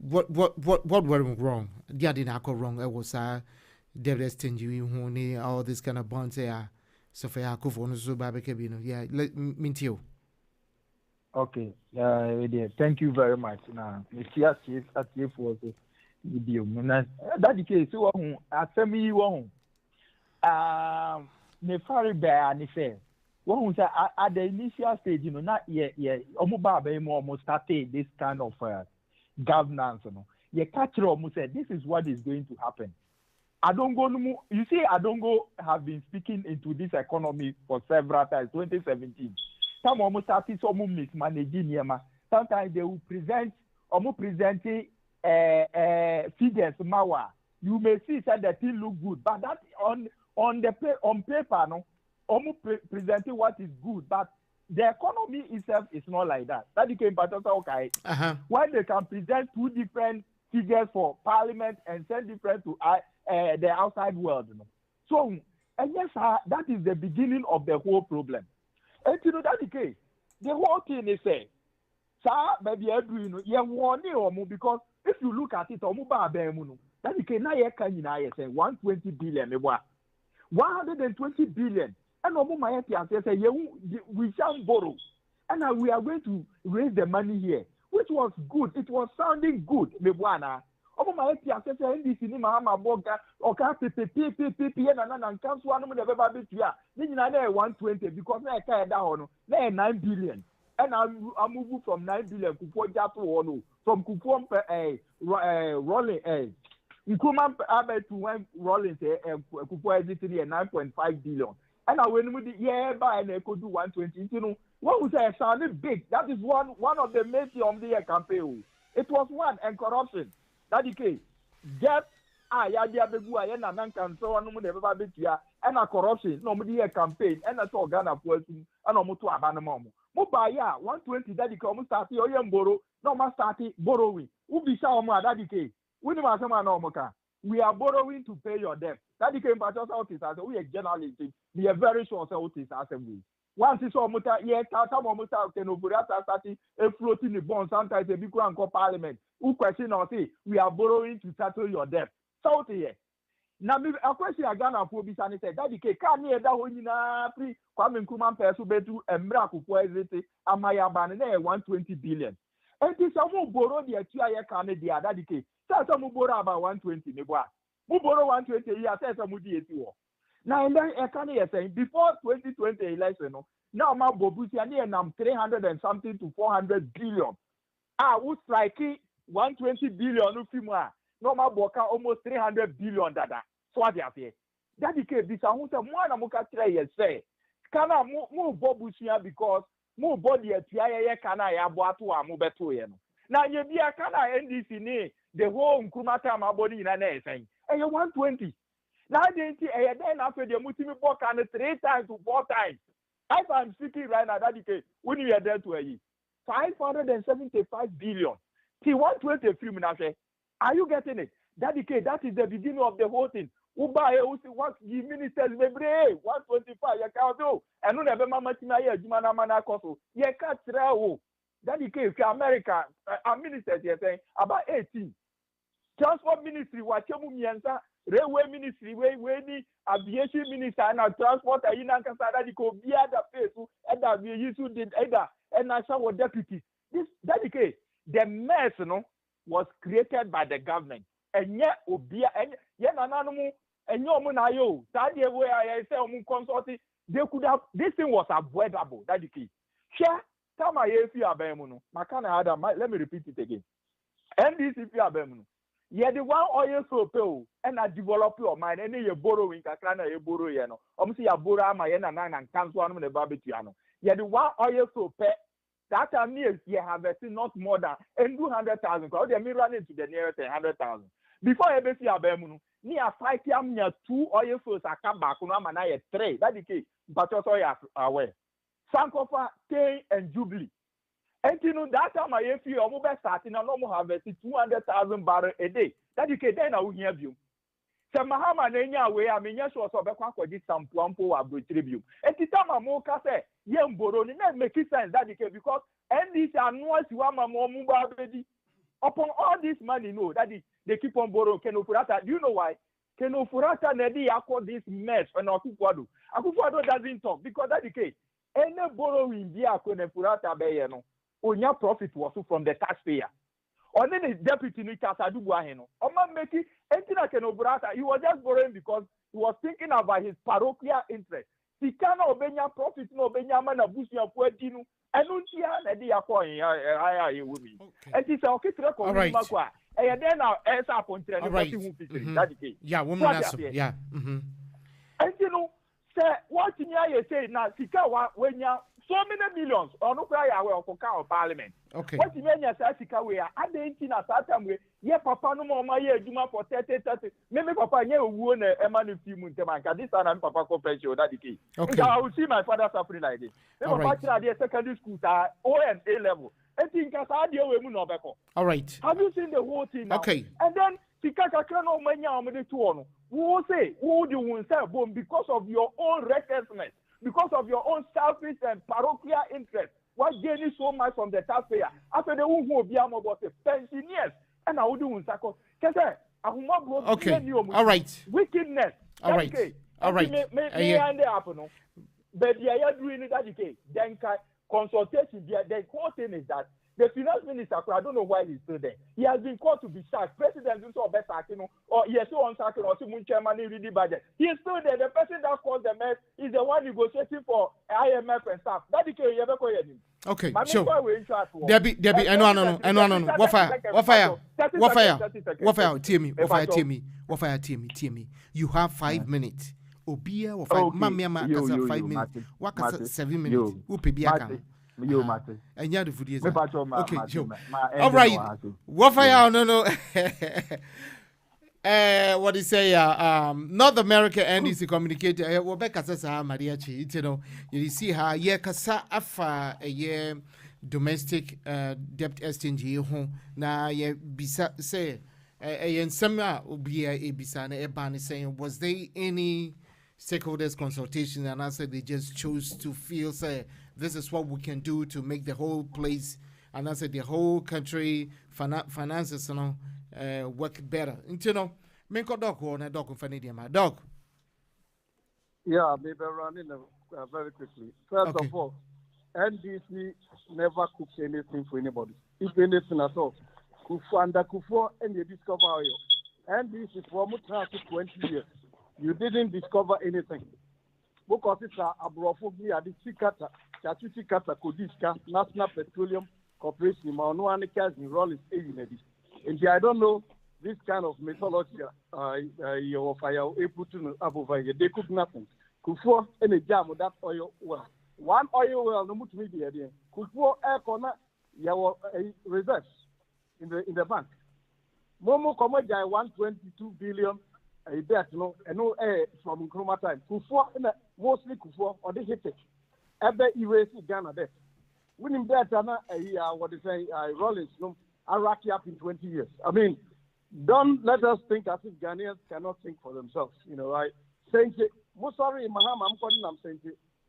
What went wrong? Yeah, didn't go wrong. It was debt exchange you who all this kind of bonds here. Sophia Akuffo no so babekebino. Yeah, let me you. Okay. Thank you very much. Now, Mr. Chief at you for the video. That the case, so asemi won. Ne fari bear ni say. One say at the initial stage, you know, not yet. Omuba almost started this kind of governance. You know, ye catch almost said this is what is going to happen. Adongo, you see, Adongo have been speaking into this economy for several times. 2017, some almost started some mismanaging. Sometimes they will presenting figures. Mawa, you may see that the thing look good, but that on paper, no, presenting what is good, but the economy itself is not like that. That became part of okay. Why they can present 2 different figures for parliament and send different to the outside world. You know? So, and yes, that is the beginning of the whole problem. And you know that the case, the whole thing is saying, sir, maybe I do, you know, you want it because if you look at it, that the case now you can say 120 billion, 120 billion, and say we shall borrow, and we are going to raise the money here. which was good. It was sounding good. Mebuana. Omo ma eti asese NDC ni Mahama Boga oka PPP na council anu mo de beba betua. Ni nyina na 120 because na e ka da ho no na 9 billion. And I move from 9 billion Kufuor Jato no from Kufuor rolling Nkrumah Abe to when rolling Kufuor editing 9.5 billion. And I went with the year by and I could do 120. You know what was I sounded big? That is one of the main of the year campaign. It was one and corruption. That the case. Debt ya dia begu aye na nanka so anu de beba betua and a corruption no mo the campaign and a to Ghana for and no to aba no mo. Mo buy 120 that the come start your borrow no ma start borrowing. Ubi sa omo that the case. We no asema no mo ka. We are borrowing to pay your debt. That came by just out is as we are journalists. We are very sure so it is assembly. Once it's almost starting floating the bonds, sometimes a big one called parliament. Who question or say we are borrowing to settle your debt. So here. Now a question I Ghana for be said that the cake can't hear that when free Kwame Nkrumah person betu and miracle for everything and my abandon 120 billion. And this some borrow the 2 year Canada that the case. So some borrow about 120 maybe. Who borrow 120 years says some would now and then I can hear saying before 2020 election now my bobusi near nam 300 and something to 400 billion. Would strike 120 billion ufimwa. No my boka almost 300 billion dada. So what you say? That the case this who say mwana muka try say. Kana mu bobusi because mu body tia kana ya boatu a mu beto ye no. Na ye bia kana NDC ni the whole Nkrumah time abodi ina na saying. 120. Now then after the multiple book and 3 times to 4 times. As I'm speaking right now, that is when you are there to a 575 billion. See 120 film now say, are you getting it? That is the beginning of the whole thing. Uba what the ministers maybe 125 you can do. And no never mama tina ye jumana mana koso. You can't try that is America ministers you saying about 18. Transport ministry what you mianza railway ministry we ni aviation minister and transport ayi na nkasa that the ko bia da face and that we used to did either and national deputy this that the mess was created by the government and yet obia and yet nananumu and yo mu na yo that the way I say omu consulting they could have this thing was avoidable that the key share time I if you abemu no makana ada let me repeat it again NDC if you abemu no yeah, the one oil so pay and I develop your mind and you borrowing kakana you borrow no. See ya borrow my and cancel one the barbecue. Yeah, the one oil so pay that time years you have not more than 200,000 because they may run into the nearest 100,000. Before you see a bemuno, near 5 years 2 oil flows are come back on a 3. That the case, but also aware. Sankofa, K and Jubilee. And you know that time I feel almost starting and almost harvesting 200,000 barrels a day. That you can then I will hear you. So Mahama Nenya way I mean yes was over for this some plumpo or tribute. And the time I'm more say yem boroni make it sense that because and these are noise you are more baby. Upon all this money no that they keep on borrowing Kenofurata. Do you know why? Kenofurata Nedi accord this mess and Akufuado. Akufuado doesn't talk because that the case. Any borrowing via Kenofurata Bayano. Onya profit was from the taxpayer. Only the deputy Nikasa Dubuaheno. Oma make it Entina Kenoburata. He was just borrowing because he was thinking about his parochial interest. He cannot obey profit, no obey man of Bushia Puetinu, and Untia and the Aqua. And he said, okay, all right. And then now, as I point to that case. Yeah, woman answer. Yeah. And you know, say, what in you say now, Sikawa, when you so many millions or no cry away of parliament. Okay. What you mean, yes, we are at the 18 at that time. Yeah, Papa, no more my year, Juma for 30. Maybe Papa, you won a man of few months. This time I'm Papa confession that the key. Okay. I will see my father suffering like this. They were back at the secondary school, O and A level. I think I deal with Munobeko. All right. Have you seen the whole thing now? Okay. And then, Sikaka cannot many army to one. Who will say, who do you say, boom, because of your own recklessness? Because of your own selfish and parochial interest, what gaining so much from the taxpayer? After the one who will be about the pensioners, and I will do in Sako. Okay. All right. Wickedness. All right. All right. But they are doing it that then consultation. The whole thing is that The finance minister, I don't know why he's still there. He has been called to be sacked. President is also sacking, or he is so unsacking, or some chairman in the budget. He is still there. The person that caused the mess is the one negotiating for IMF and stuff. That is okay, sure. Debbie, I know. What fire, tear me. You have 5 minutes. Obia or 5 minutes. 5 minutes. What 7 minutes? Who pay biaka? And you have the food. Okay, Joe. All right. What fire? No. What is say? North America NDC communicator. Rebecca says, Maria Chi. You see her. Yeah, kasa afa a year domestic debt exchange home. Na ye bisa say. And some will be a bisa na ebani saying, was there any stakeholders consultation? And I said they just chose to feel say this is what we can do to make the whole place, and I said the whole country finances work better. Menko dog or na dog fanidia my dog. Yeah, maybe running very quickly. First of all, NDC never cooks anything for anybody, if anything at all. Under Kufuor and you discover oil. NDC for almost 20 years. You didn't discover anything. Because it's a brophobia, the Chikata, Chachichikata, Kodiska, National Petroleum Corporation, Maunuanikas, and Rollins, and I don't know this kind of mythology, your fire, Abu, they cook nothing. Kufuor and a jam with that oil well. One oil well, no much media, Kufuor air corner, your reserves in the bank. Momo Komodjai 122 billion. A debt, no air from Nkrumah time. Kufuor, mostly Kufuor, or they hit it. Ever erase Ghana debt. Winning debt, what they say, Rollins, Iraqi up in 20 years. I mean, don't let us think as if Ghanaians cannot think for themselves. Right? Saying, sorry, Mahama, I'm calling them saying,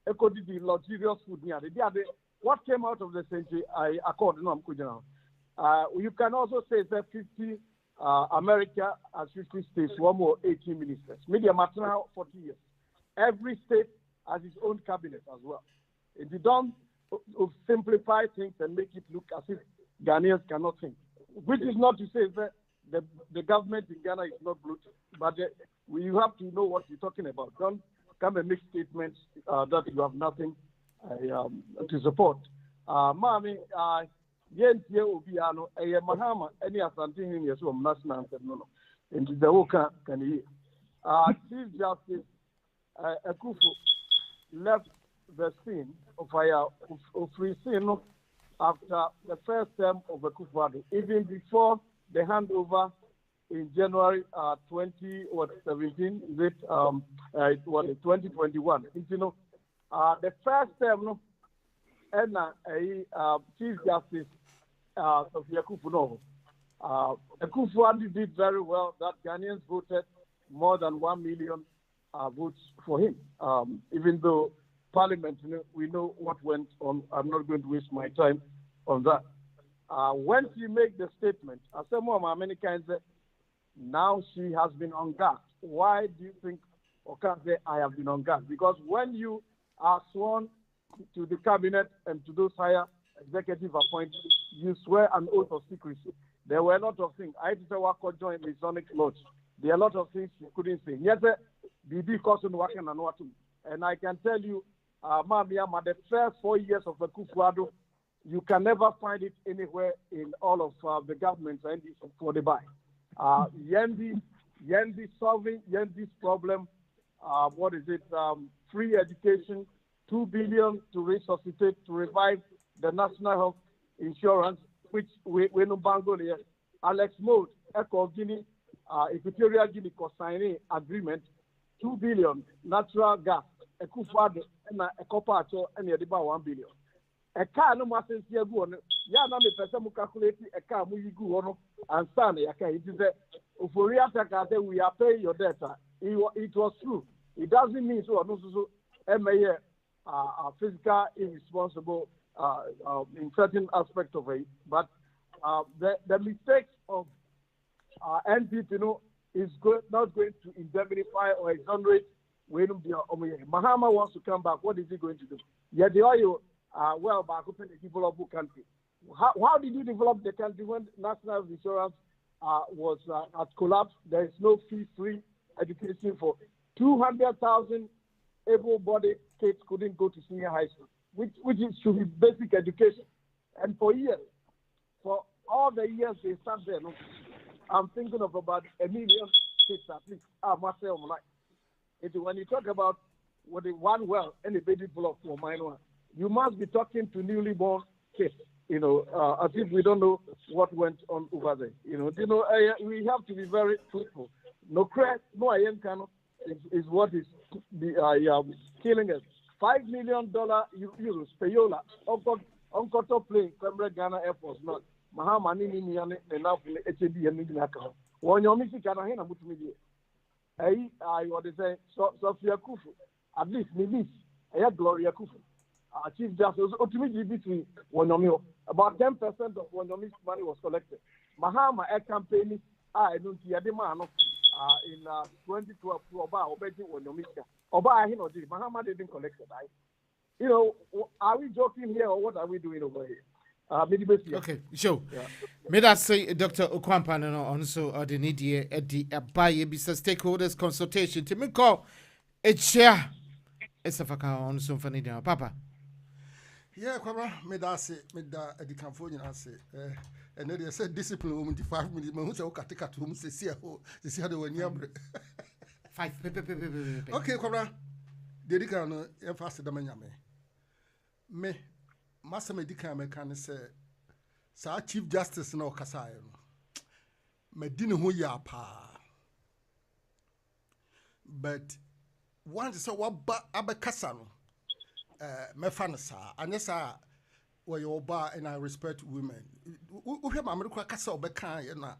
echo the luxurious food near the what came out of the century, I accord, you can also say that 50. America has 50 states, one more 18 ministers. Media matter now 40 years. Every state has its own cabinet as well. If you don't simplify things and make it look as if Ghanaians cannot think, which is not to say that the government in Ghana is not good, but you have to know what you're talking about. Don't come and make statements that you have nothing to support. Mami, Yentie Obiano, a Mahama, any something in your national anthem, no. And the Woka can hear. Chief Justice Akuffo left the scene of free scene after the first term of Akuffo, even before the handover in January 2017, 2021. The first term, and Chief Justice Sophia Akuffo. Akuffo did very well. That Ghanaians voted more than 1 million votes for him. Even though Parliament, we know what went on. I'm not going to waste my time on that. When she made the statement, I said, Mama, many kinds of, now she has been on guard. Why do you think, or can't say I have been on guard? Because when you are sworn to the cabinet and to those higher executive appointments, you swear an oath of secrecy. There were a lot of things. I had to say, Wako joined Masonic Lodge. There are a lot of things you couldn't say. Yes, BB Kosun Wakan and Watu. And I can tell you, Mamiama, the first 4 years of the Akuffo, you can never find it anywhere in all of the governments and for the buy. Yendi solving Yendi's problem. What is it? Free education, 2 billion to resuscitate, to revive the national health insurance, which we no bango here. Alex Mode, Echo Guinea, Equatorial Guinea co-signing agreement, 2 billion natural gas, Akuffo and a copper and about 1 billion. A car no more sense here go on. Ya na me pese mu calculate a car mu yigu hono and stand ya can it is for real say we are paying your debt. It was true. It doesn't mean so physical irresponsible in certain aspects of it. But the mistakes of NPP is not going to indemnify or exonerate when Mahama wants to come back. What is he going to do? Yeah, the oil well back up in the people of the country. How did you develop the country when national insurance was at collapse? There is no fee-free education for 200,000 able-bodied kids couldn't go to senior high school, which should be basic education. And for years, for all the years they sat there, I'm thinking of about 1 million kids at least. When you talk about what one well and a baby block for minor, you must be talking to newly born kids. As if we don't know what went on over there. We have to be very truthful. No credit, no IM is what is killing us. $5 million euros payola on plane from Ghana Air Force not. Mahama nini enough HB and Naka. When you're missing Canahina Mutumidi. I what they say, Sophia Akuffo. At least me Gloria Akuffo. Chief Justice ultimately between Wonomio. About 10% of Wonomio's money was collected. Mahama Air Campaign, I don't hear the man in 2012 to Oba Obeti Wonomia. Oba Mahama didn't collect it. Are we joking here or what are we doing over here? Okay, sure. May I say, Dr. Okwampano, also the need at the Abaye Bisa stakeholders consultation to me call a chair. It's a faka on some funny down, Papa. Yeah, Kwara, me da say, me da at the California say, and then they said discipline woman 5 minutes, but who's a katika to whom say, see how they were near 5. Okay, Kwara, the Dicano, and faster than me. Master Medica can say, Sir Chief Justice no Casayo. Medina who ya pa. But once so what Abacasano, Mefanasa, and yes, where your bar and I respect women. We have America Casa or Becan,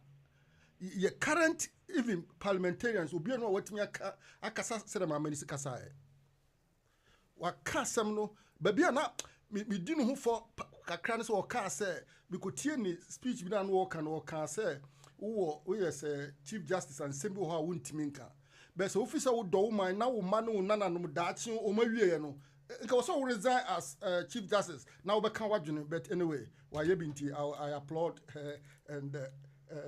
your current even parliamentarians will be no what me a Casa said my minister Casai. What Casamno, baby, not. Me didn't who for Cacanis or car say we could hear any speech we don't walk and walk car say we as Chief Justice and simple how wouldn't minka. But officer would do my now manu nana no dachi or my no. It was so resign as Chief Justice now be can but anyway why you been I applaud her and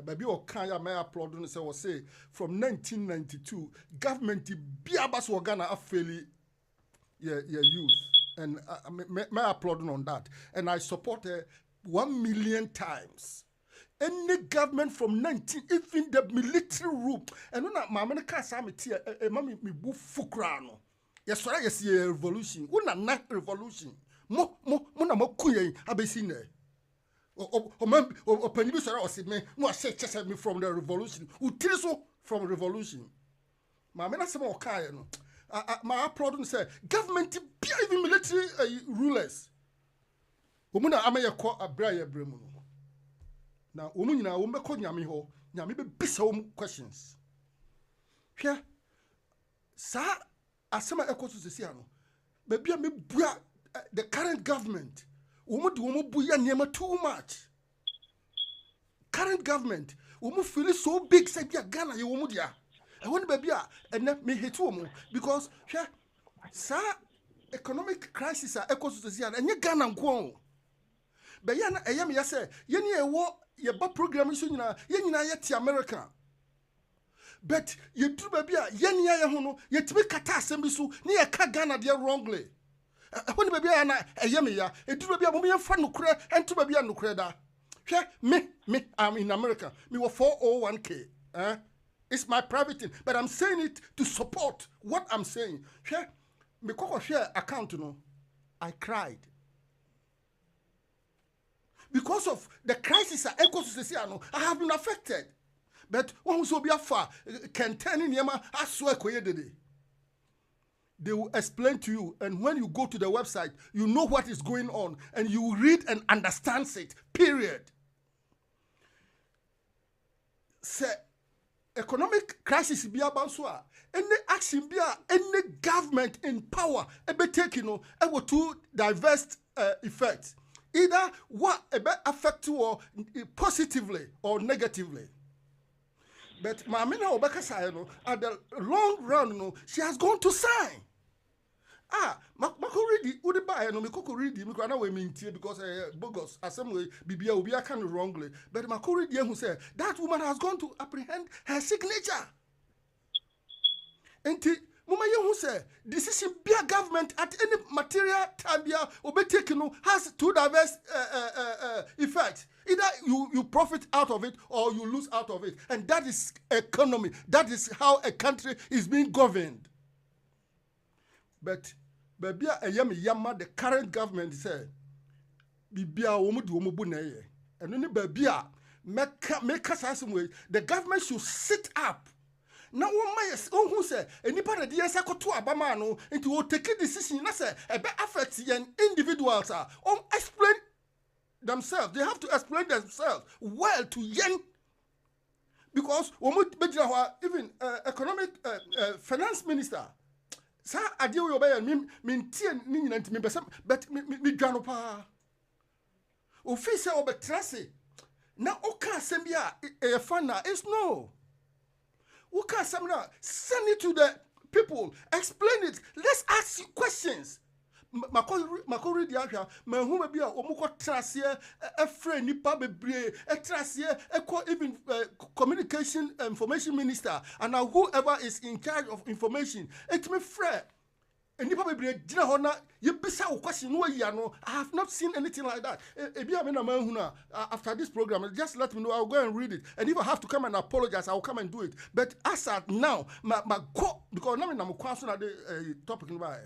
baby or kaya may applaud on say from 1992 government biabas were Ghana fairly use. And may applaud on that. And I support her 1 million times. Any government from 19, even the military rule. And when my American summit here, mammy me boo fukrano. Yes, sir, yes, revolution. Una not revolution. Mo kuye abesine. O penibusara or me, no, I say me from the revolution. Utiliso from revolution. My men are some more kind. My problem say government be even military rulers. Omuna amaya ko abraya bremu. Na omu nyina wo meko nyame ho, nyame be bisa wo questions. Hwe sa asema ekoso sesi ano. Be bia me bua the current government. Omu de omu bu ya niema too much. Current government, omu feel so big say bia Ghana ye omu dia. I want baby and me hit woman because sa economic crisis are equals to see and you Ghana go. But yana a yam say, ye war your bad program is yet America. But you do baby yenya hono yet me kata sembisu near Ghana dear wrongly. When baby a yam ya, a do baby a woman fan no cre and to baby no creda. Me, I'm in America. Me were 401k. It's my private thing, but I'm saying it to support what I'm saying. Share, me koko share account no. I cried because of the crisis at ecosystem. I have been affected, but when we so be far, can turn in yama. I swear, they will explain to you, and when you go to the website, you know what is going on, and you read and understand it. Period. Say. Economic crisis be about so any action be any government in power be taking two diverse effects, either what affect you or positively or negatively. But Mamina Obeka at the long run she has gone to sign Makoridi, would buy no Makoridi, Mikana we mean because bogus, assembly, Bibia will be a kind of wrongly. But Makoridi who said that woman has gone to apprehend her signature. And Mama who said decision be a government at any material tabia or be taken has two diverse effects. Either you profit out of it or you lose out of it. And that is economy. That is how a country is being governed. But the current government said, and only make us way. The government should sit up. Now one who say anybody the yes to Abamano into take a decision. I say a bit affect individuals explain themselves. They have to explain themselves well to yen. Because even economic finance minister. Sa ade we obey me tie ni nyina ntimi besam but me dwano pa office obetrase na oka asem bia e fana is no oka asem na send it to the people, explain it, let's ask you questions. Makori di ahwa manhuma bia omukọ trase efre nipa bebre trase even communication information minister and now whoever is in charge of information it me frɛ nipa bebre gina ho na yebisa wo question no ya no. I have not seen anything like that. Ebia me na manhuna after this program just let me know. I'll go and read it, and if I have to come and apologize I'll come and do it. But as at now my go because na me na mo kwaso na the topic no ba.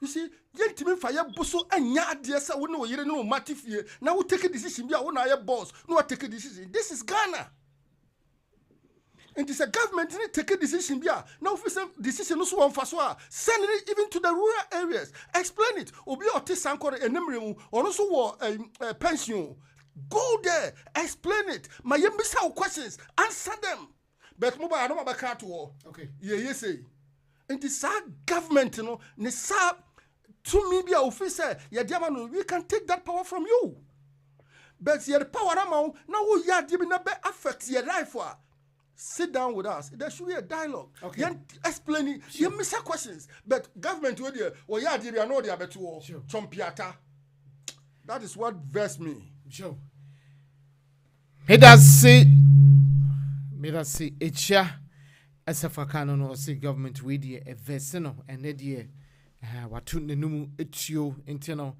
You see, yentimi fire buso anya ade sa wo no yire no matifie na wo take a decision bia wo na ye boss no take a decision. This is Ghana. And it's a government need take a decision bia na official decision no so on faso a send it even to the rural areas. Explain it. Obi ote sankore enemre mu ono so wo pension. Go there, explain it. My yembisa questions, answer them. But mobile I don't back to war. Okay. Yeah, say. And this government, ne sa to me be a officer, we can take that power from you. But the power amount now we are giving a better affect your life. Sit down with us. There should be a dialogue. Okay. You explain it. You miss questions. But government will do well, yeah, I know they are better Chompiata. That is what vests me. Sure. May that say Echa. As a fakano no say government we die a veseno and die watu nenumu etio intino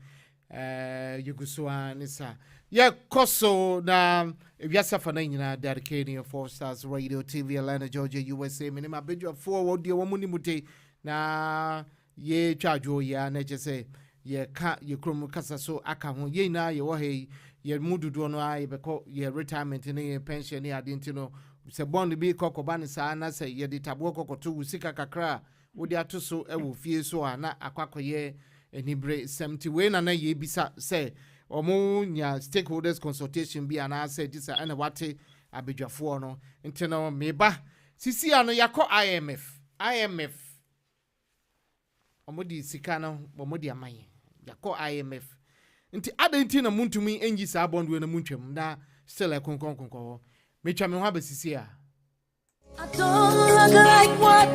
yuguswa nisa ya koso na ebiasa fa na nyina dedicating 4 Stars Radio TV Atlanta Georgia USA minima bejo forward die womuni mute na ye twajo ya na jese ye ka ye krom kasa so aka ho ye na ye wo he ye mududo no aye beko ye retirement ne pension ne adintino se bond bi kokoba ne saa na se ye ditabo kokoto usika kakra wodi atoso ewo fie so ana akwakoye enibre 70 we na ye bisa se omo nya stakeholders consultation bi ana se disa ana wate abedwafo no ntino meba sisi ano yakọ IMF omo di sika no omo di amanye yakọ IMF nti adenti na muntumi enji sa bond we na muntwam na still ekonkon mecha me ho abasisi a I don't look like what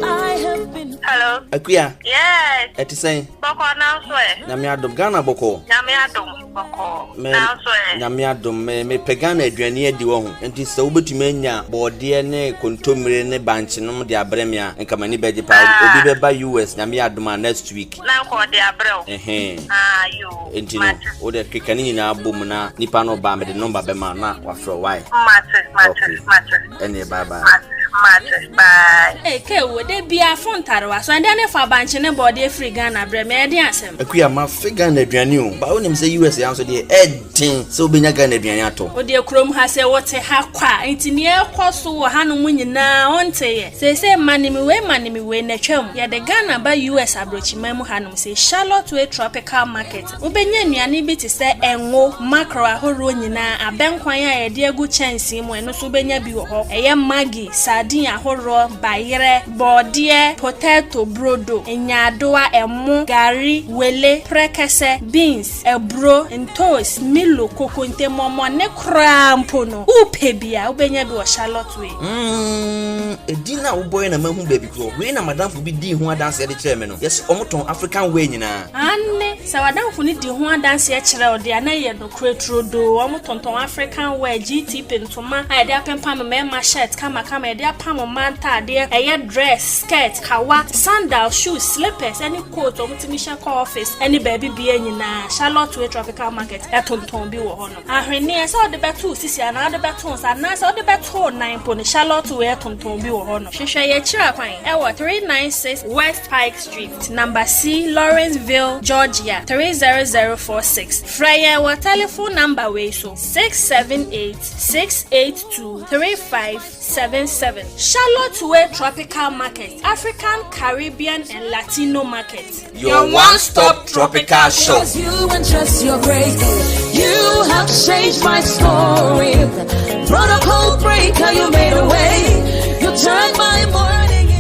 I have been. Hello. Akuya. Yes. Eti say. Boko now so. Na me adom Ghana boko. Na me adom boko. Now so. Na me adom me pegana aduane adi wo ho. Enti se wobetumi anya bode ne kontomire ne banche no de abreme a enka mani beje pa obi be ba US na me adom next week. Na ko de abreo. You. Enti no o de kekani nyina abom na nipa no ba me de number be ma na wa fro why. Matches. Ene bye bye. Bye. Hey, Kewo, they be a fontarwa, so and then if a bunch in a body free Ghana, Bremedi ansem. Akuya ma figure na aduane but when him say US answer the edin so be nya Ghana aduane ato. O de krom ha say what ha kwa, enti ne ekoso wo hanu mu nyina onte ye. Say manimi we na twam. Ya de Ghana ba US abrochima mu hanum say Charlotte we tropical market. Obenye nuane bi te say enwo macro ahoro nyina abenkwan ya ye de agu chance mu eno so benya bi wo ho. Eye magi sa sardine ahoro, bayere, bordie, potato, brodo, enyadoa, emu, gari, wele, prekese, beans, ebro, toast, milo, koko, inte momo, ne crampono. Upebia, ubenya bi wa Charlotte we. Edina uboy na mahu baby crow. We na madam fu bi di ho dance e de kire me no. Yes, omoton African way nyina. Anne, sawadam fu ni di ho dance e kire o de anaye no kretrodo, omotonton African way GT pentoma, ai de apempa me ma shirt kama e de apam manta de eye dress, skirt, kawa, sandal, shoes, slippers, any coat omutimi sha call office, any baby bi nyina. Charlotte we tropical market e tonton bi wo hono. Ahwene e sa de betu sisi ana de betu sa na sa de betu 9 poni Charlotte we tonton bi wo hono. Hwehwe ye kira kwan e 396 West Pike Street, number C, Lawrenceville, Georgia 30046. Fryer wa telephone number we so 678-682-3577. Charlotte Way Tropical Market, African, Caribbean and Latino market. Your one-stop tropical shop. Because you and just your grace, you have changed my story. Protocol breaker, you made a way. You turned my morning in.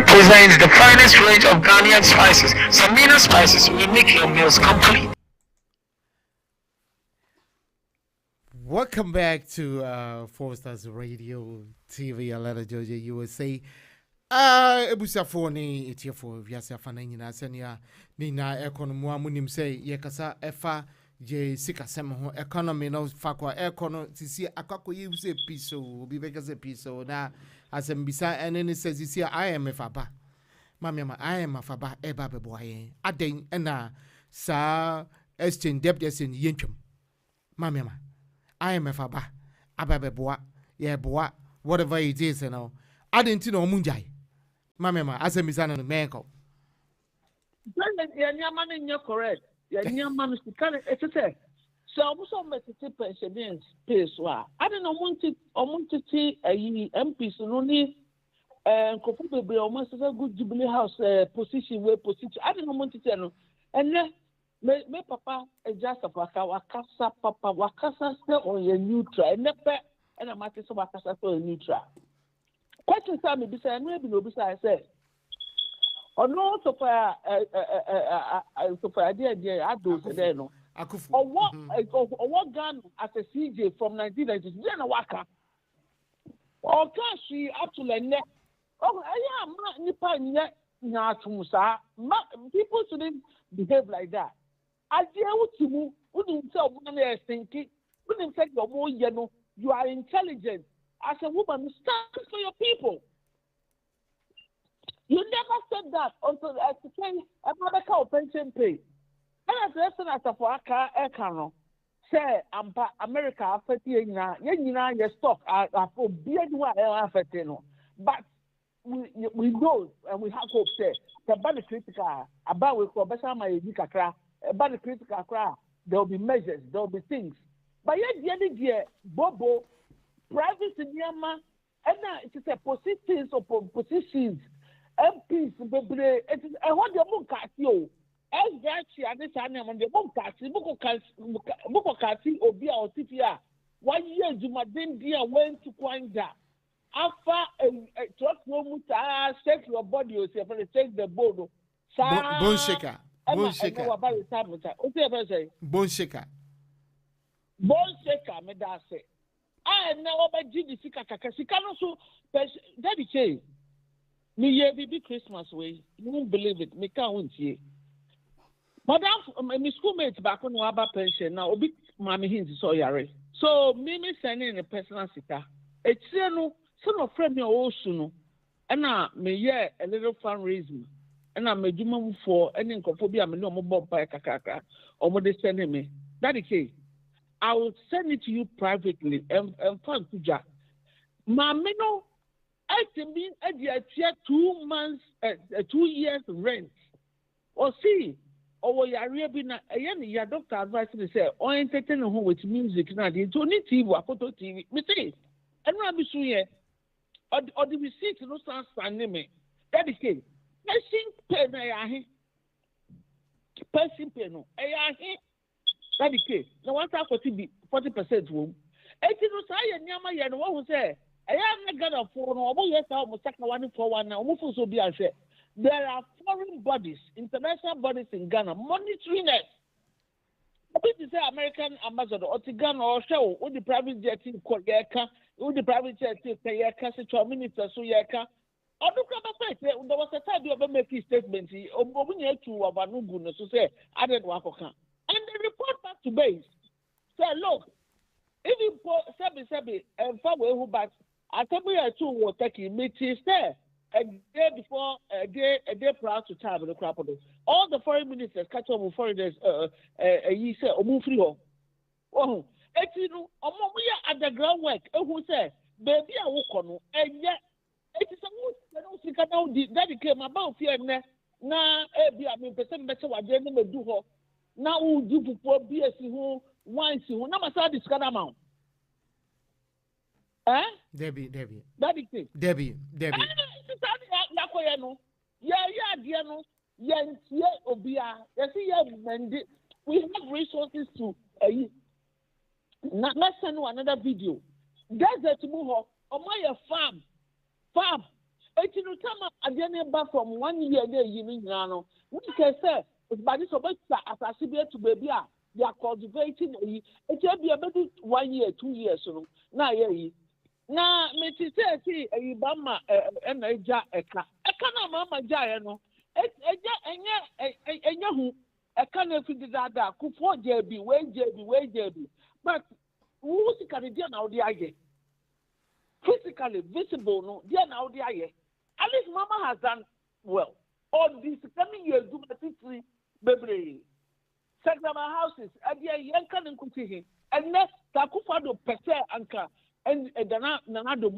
Presents the finest range of Ghanaian spices. Samina spices will make your meals complete. Welcome back to Four Stars Radio TV, Atlanta, Georgia, USA. Ebusafoni etiefo viase afana nyina senia nina economy amunim say yekasa efa je sikasem ho economy no fakwa econo sisi akako yuse piso obi bekase piso na asembisa enene sisi IMF aba mama IMF aba eba beboaye aden na sa exchange debt exchange yentwem mama IMF aba beboa ye boa whatever it is you know aden ti no munjai mama asembisa no menko ya nyama no correct ya nyama no sikane etete so omuso metete pensioners pays wa I don't know omunti ayi MPs no ni kofu bebe omuso good Jubilee House position I don't know omunti no enne me papa just wakasa papa wakasa se on your neutral enne pe ena mate so wakasa so neutral question say me bisa no bi no bisa say ono Sophia dia ado se no Akuffo owo Ghana as a CJ from 1990 na waka o ka shi atule ne o ya ma nipa nye nya atumusa people shouldn't behave like that aje utimu udi nse omo na esinki udi nse omo ye no you are intelligent as a woman stand for your people. You never said that until I say America pension pay. And as a senator for Aka Ekano, say America affecting you stock for beard affecting. But we know and we have hope say the body critical about we call better my Yikakra, about the critical cry, there will be measures, there will be things. But yet the other year, Bobo, private in Yama, and it is a positions or positions. MPs, it is a whole democracy. As Gachi and this animal, the democracy, Bukokati, Obia, or Tifia. 1 year, Jumadindia went to Kwanja. After a truck room, shake your body, you take the board. Bone shaker. Bone shaker. Bone shaker. Bone shaker, me da say. I know about GDC Kakakasicano, so Daddy say. Me ye be Christmas way. You won't believe it. Me can't see. Madam, my schoolmate back on Waba pension now, big mammy hints so yare. So, Mimi sending a personal sitter. It's no, son of friend me also, and now may yeah a little fundraising. And I may do for any incophobia, I'm no more by Kakaka, or what they sending me. That is it. I will send it to you privately and fun to Jack. Mamino, I can be at the 2 months, 2 years rent. Or see, or we are really your doctor advised me to say, or entertain home with music now. You don't need TV, I photo TV. Me say, and I'm sure here, or the receipt no sound standing me. That is it. Person pay, person pay no. That is it. Now what I could be 40% room. 80 no say nyama ya no who say, I am not gonna for no obo yes I must take 141 now. Omo so be say there are foreign bodies, international bodies in Ghana monitoring us. Obi to say American ambassador or to Ghana or show with the private jet in Koyeka, with the private jet in Koyeka, such a minister so yeka. There was a time you ever make a statement, Obunya to Avanugu, so say, I didn't work on. And they report back to base. Say, look, if you Sebi, and Fawe who back, I tell you, I too will take you meetings there. A day before, a day prior to time in the crap. All the foreign ministers catch up with foreigners, you say, Omufrio. Oh, you know, we are at the groundwork, who say, baby, I walk on, and yet. It is a good that came about here now. I mean, person better what they never do. Now, who do for BSC who once who never saw this kind of amount. Eh? Debbie. That is it. Debbie. Yeah, dear, no. Yeah, Obia. We have resources to let's send another video. There's a move on my farm. Farm. It's no time at the end from 1 year there, you know. We can say, it's by this about as I see to baby, they are cultivating it. Will be about 1 year, 2 years. Now, now, me say, a Bama and a ja a car. I can't mamma Jayano. I can't figure that. Could for JB, way JB. But who's the Canadian out the idea? Physically visible, no, they are now there. At least Mama has done well. All these coming years, do my history, baby. Second houses, and the young can continue. And next, Takufado Pete Anka, and Nanado,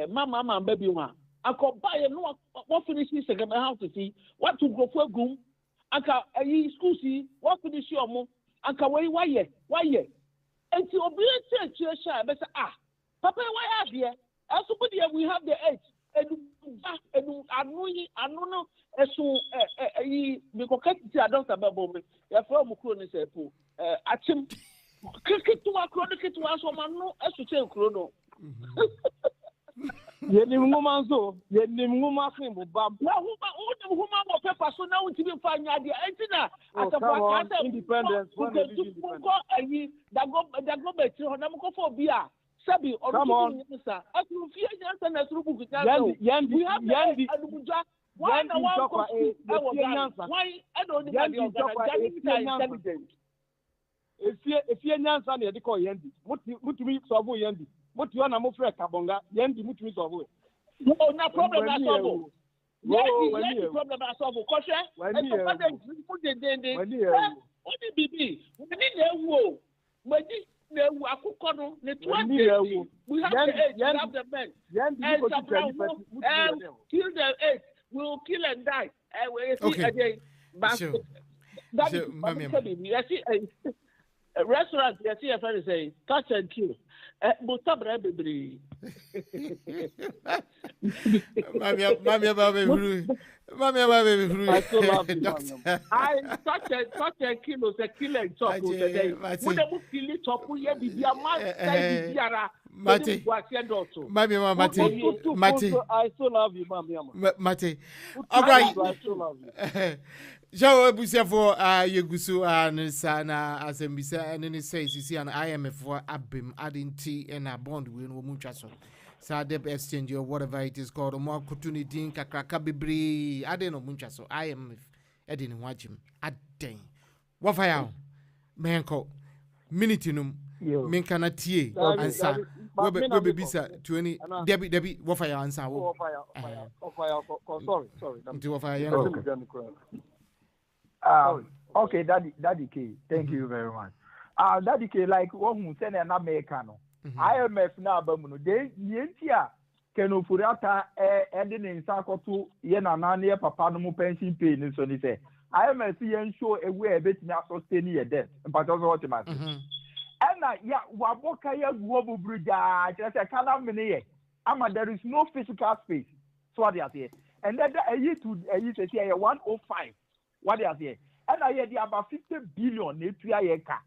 Mama, and baby one. I could buy a no, what finishes second house to see, what to go for goom, Anka, a school see, what finish your mom, Anka, why yet? And to obey church, better Papa, why have you? As somebody we have the edge. And I know, as soon as you can adopt a bubble, your former crony said, at him, cricket to our chronic to us, or no, as to tell Chrono. Yenimumano, Yenimumafim, Bob, whom I pepper, so now to be fine idea. At the independence, that go back to Homophobia. Sabi, come on, sir. As you fear Jansen as Rubu, we have Yandy. Why I don't intelligent. If you're Nansan, they call Yandy. What to me, Savo Yandy? What you want to move for a Kabonga? Yandy, what to Savo? No, no problem at all. Yandy, problem at all. What did be? We need a war. We have the men. Kill the eight. We'll kill and die. Okay. Restaurant, you see a friend say, touch and kill. Mutabra baby. Mammy, I so love you. I touch and kill us a killer and chop today. We don't kill it up. We have the Mate. I so love you, Mammy. Mate. All right. I so love you. Joe Busefo Yegusu and Sana as a Missa and then it says you see an IMF for Abim adding tea and a bond with Muchaso. Sadeb exchange or whatever it is called, more opportunity in Kakakabibri, I don't know Munchaso, IMF ɛde ne ho agyem aden wafa ya menko minute num menka na tie ansa we be bisa 20 debi wafa ya ansa wo sorry nti wafa ya okay daddy K, thank you very much. Daddy K, like what who send an American IMF na abamu no de yentia kenofuriata ending in sakoto ye na na ne papa no mu pension pay ni so ni say IMF yen show a way betimi sustain your debt but also what man and ya waboka ya guobu bruja say kana mene ye ama there is no physical space so what they say and then a year say 105 what they say and I hear about 50 billion ne tua ye ka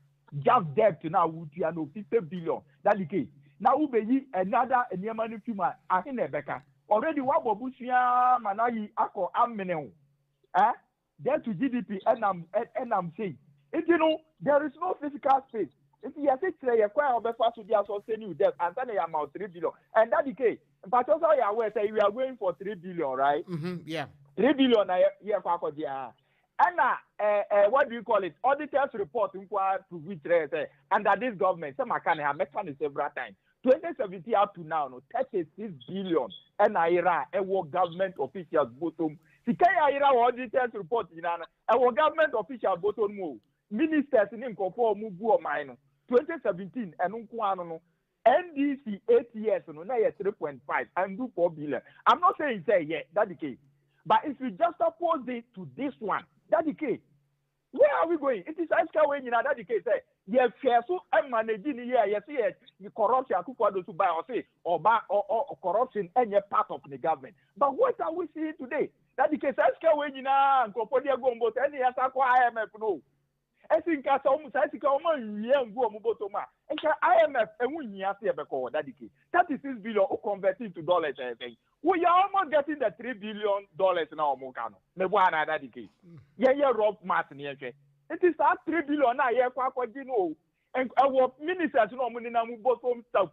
just debt now would you know 50 billion that the case now we be another enema fima ahine beka already wa bobusia manayi akọ amene debt to GDP and I'm saying if you know there is no physical space if you say you require obefa to dia sustain you debt and then you amount 3 billion and that the case but also you are aware say we are going for 3 billion right yeah 3 billion na here kwa dia. And what do you call it? Auditors report to which say under this government, some can have mentioned several times. 2017 up to now, no 36 billion. And our government officials bottom. Sikaya ira auditors report our government officials bottom move. Ministers in Nkofo mugu o mine 2017 and no NDC 8 years no na 3.5 and do 4 billion. I'm not saying say yeah, that's the case. But if you just oppose it to this one, that's the case. Where are we going? It is Africa when you know that the case. Yes, so I'm managing here. Yes, the corruption Akuffo to buy or say or corruption any part of the government. But what are we seeing today? That the case Africa when you know Nkopodia Gombo any answer IMF no. I think as almost I think young go mubotoma. And IMF and we need to be that the case. 36 billion converted to dollars. I think. We are almost getting the $3 billion now, Mokano. Nebuana, that the case. Yeah, rough math in here. It is that $3 billion now, yeah, Quaquino. And our ministers, no money now, bottom stuff.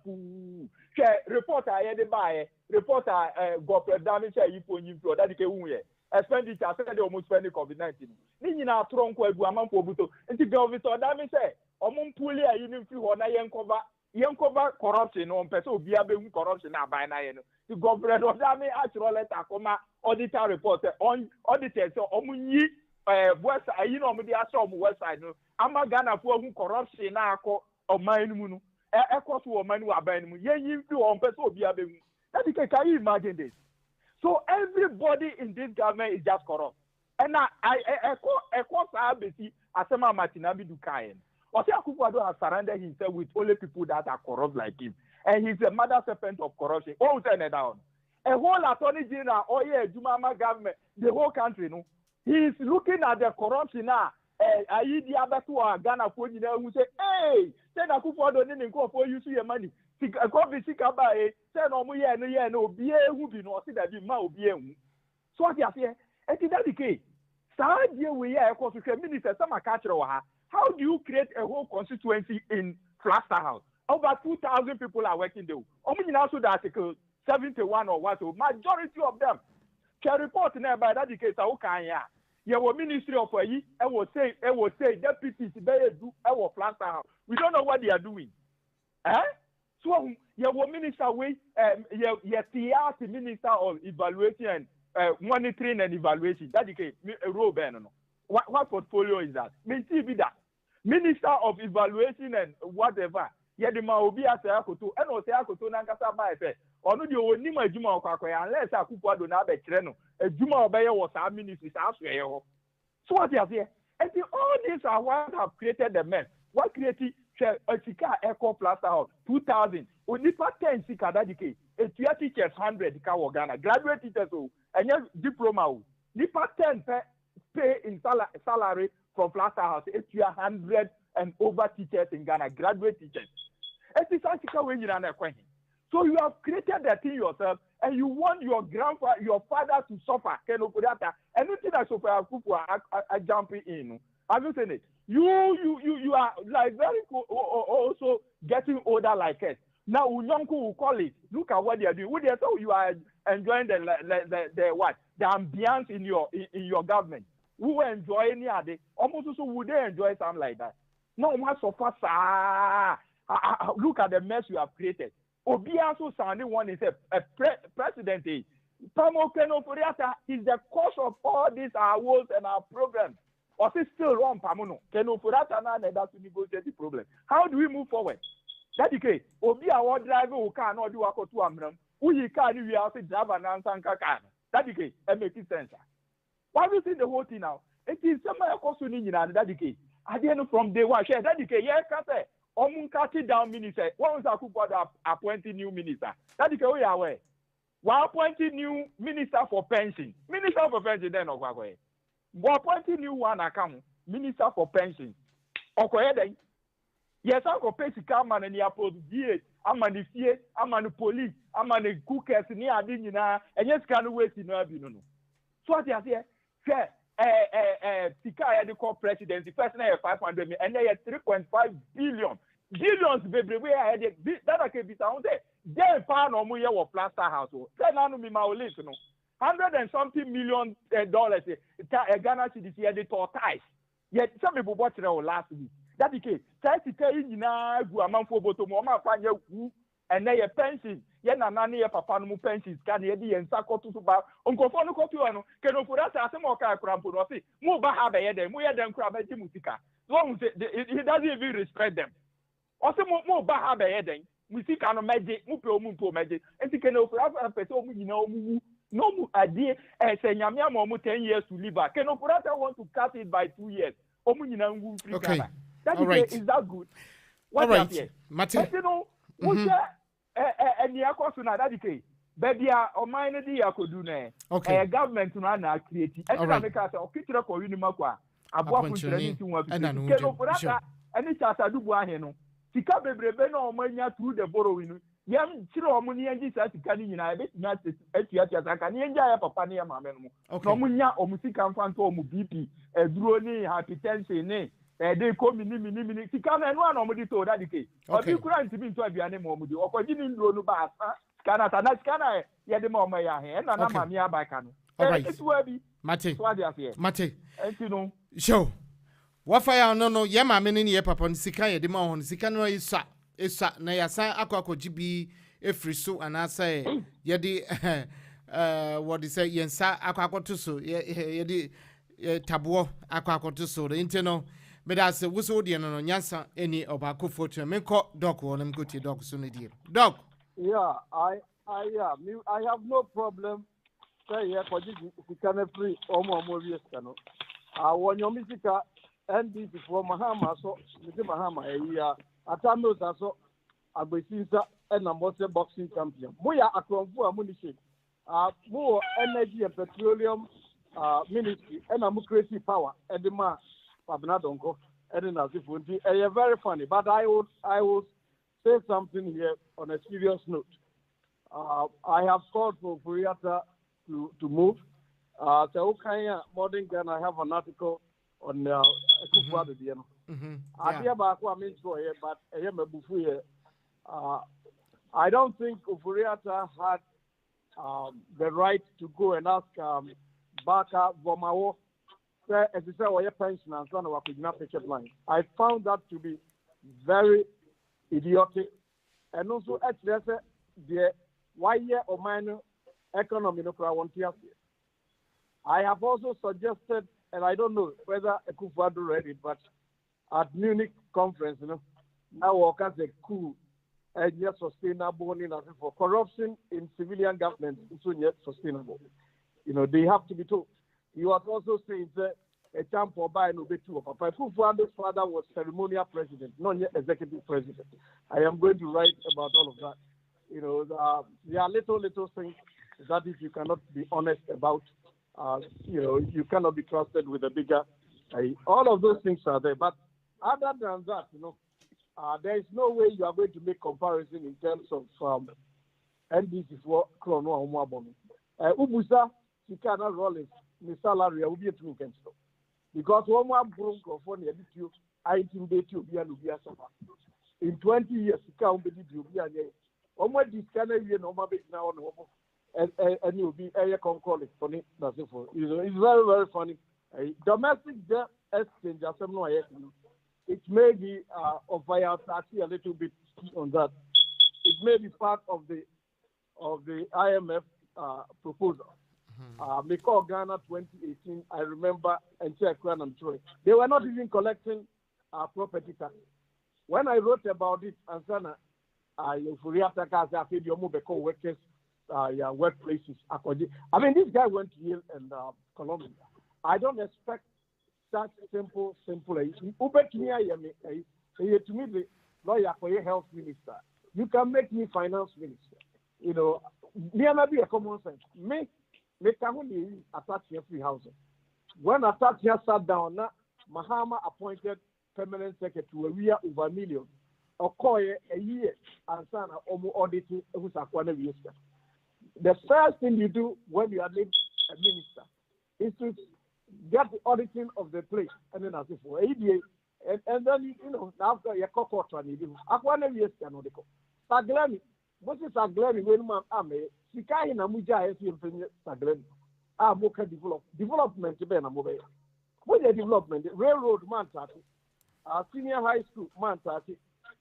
Reporter, I had a buy. Reporter, got a damage, you put you for that. Expenditure, I said almost spending COVID-19. Nina trunk where Guaman Pobuto. And the government, damage say, Omon Puli, I even feel on a cover corruption on person, be a corruption now by nine. The government of that may actually let a comma auditor report on auditors so omuni west you know the assume west side no ama Ghana for who corruption na akọ oman mu no ekọ so oman wa ban mu yen fi on person obi abemu that can you imagine this so everybody in this government is just corrupt and I ekọ sa besi asema Martina Bidu kaen Ose Akuffo has surrounded himself with only people that are corrupt like him. And he's a mother serpent of corruption. Oh, turn it down. A whole attorney general, oh yeah, Jumama government, the whole country, no. He's looking at the corruption now. Aidi Abatua, Ghana, who say, hey, send Akuffo don't go for you see your money. Go be sick about it. Send no yeah, no, be a who be no, see that be ma be a. So what you say? And that's the case. So we are of course minister, some catch how do you create a whole constituency in Cluster House? Over 2,000 people are working there. Only also the article 71 or what, so majority of them can report by that case. You were Ministry of I will say deputies do our Cluster House. We don't know what they are doing. So you were minister way the minister of evaluation and monitoring and evaluation. That case a role no. What portfolio is that? Minister of Evaluation and whatever. Yedima obi asayakoto and osayakoto nankasa ba efe. Ono de oni ma adwuma okwakoya unless Akuffo do na be kire no. Adwuma obeye wo sa ministry sa so ye ho. So what you say? And all these are what have created the mess. What created Sika Eco Plaster House 2000. Onipa 10 sika dadike. Etua teachers 100 ka wo Ghana. Graduate teachers o. Enya diploma o. Nipa 10 pay in salary from Plaster House. It's 100 and over teachers in Ghana, graduate teachers. So you have created that thing yourself, and you want your grandfather, your father to suffer. Anything that Sophia Akuffo are jumping in. Have you seen it? You are like very also getting older like us. Now Unyonku will call it. Look at what they are doing. Would they say you are enjoying the what? The ambience in your government. who enjoy any other, almost so would they enjoy something like that? No one so fast. Look at the mess you have created. Obiaso Sani one is a president. Pamo Keno Furiata is the cause of all these our wars and our programs. Or is still wrong, Pamono. Keno Furiata now that's to negotiate the problem. How do we move forward? That's the case. Obi our driver who cannot do a to Amram. Who you can't do also drive an answer can. That's the case. And make it sense. Why we see the whole thing now? It is somewhere costing in that the case. At the end from day one, share that the case. Yeah, can say. Cutting down minister. What was Akuffo appointing new minister? That's the case we are aware. We're appointing new minister for pension. Minister for pension then Okwakoye. We're appointing new one account. Minister for pension. Okoye then. Yes, I go pay to man and the apple DA. I'm on the fear. I'm on the police. I'm on the cookers near Adinina. And yes, can't wait in no. So what you say? Fair. Sika had the core presidency. First, I have 500 million, and they had 3.5 billion. Billions, baby. We had that. I can be sound there. Then, pound or more of plaster house. Then, I know me, my list, you know. $100 and something million dollars. Ghana city here, they tortoise. Yet, some people watched it last week. That's the case. Try to tell you now, go a man for bottom, find you, and they are pension. Yen and nanny, papa, no pensions, can you be and Sako to Suba, Uncle Fono Cotuano, can offer us as a more crampo, or say, move back, we had them crab at Musica. Long he doesn't even respect them. Also, more back, we see kind of magic, Mupo magic, and he can offer us a person, you know, no idea, and say, Yamia 10 years to live back. Can offer us, I want to cut it by 2 years. Okay. All right. Is that good? What all right. Mate. You know, and the Akosuna dadike. Baby, or mine the Akodune. Okay. Government na create. And I make us or kitchen for Unimakwa. Abua Punchini to one. And it's as I do Buaheno. Tika Bebrebe no mania through the borrowing. Yam Chiro Muni and Jesus can in I bet not as I can enjoy a papania mamma. Okay. Munya or Musican Phantom BP, a drone, hypertension, they call me to come and one on the told that case. Or you couldn't to be to be an animal or didn't do no bath. Scanner, and that's Scanner, yet the moment I hand, and I'm near by Cano. All right, it's worthy. Mate, Mate, and you know, show. What fire no, Yama, many year papa, Sikaya, the Mohon, Sikano is sat, Nayasa, Aquaco GB, a free so, and I say, Yedi, what they say, Yensa, Aquacotuso, Yedi, Tabuo, Aquacotuso, the internal. But as a whistle, the Nyansa, any of our Akuffo to make dog or them good dog soon, dear. Dog. Yeah, I have no problem. Say, yeah, for this, we can free or more years. When your musica and this is for Mahama, so the Mahama, Atamos, so Abesinsa and a Mose boxing champion. We are a Kronfu ammunition, more energy and petroleum ministry, and a crazy power, and the man. Abnadonko, and very funny. But I would say something here on a serious note. I have called for Furiata to move. So modern Ghana, I have an article on Akuffo I hear about what I mean for here, but I am a buffet here. I don't think Furiata had the right to go and ask Baka Vomawo. As you say, your pension and son of a picture line. I found that to be very idiotic, and also actually the 1 year or minor economy no want. I have also suggested, and I don't know whether Akuffo read it, but at Munich conference, now work as a coup and yet sustainable for corruption in civilian government is yet sustainable. They have to be told. He was also saying that a champ for buying Obetu. Papa Akufo's father was ceremonial president, not yet executive president. I am going to write about all of that. There are little things that if you cannot be honest about, you cannot be trusted with a bigger. All of those things are there. But other than that, there is no way you are going to make comparison in terms of NDC for Chrono or Mwaboni. Ubusa, Sikana Rollins. The salary will be a true against them. Because one more broke of one you, I intimidate you, in 20 years, you can't be you. One more this kind of year, no more now, and you'll be a concord for it. It's very, very funny Domestic debt exchange, it may be of a little bit on that. It may be part of the IMF proposal. Because Ghana 2018, I remember, and they were not even collecting property tax. When I wrote about it, and Sana, workers, workplaces. I mean, this guy went to Yale and Columbia. I don't expect such simple. To me, the lawyer for your health minister. You can make me finance minister. You know, there may be a common sense. Me can only attach here free housing. When attach here sat down, Mahama appointed permanent secretary. We are over $1 million. A year and son auditing who's a the first thing you do when you are named a minister is to get the auditing of the place and then as if for and then after your court and you do Aquana years cannot go. Saglami, what is Saglami when man ame? Sikai na muja Saglami. Moka development to Ben Amobe. What is development? Railroad man senior high school man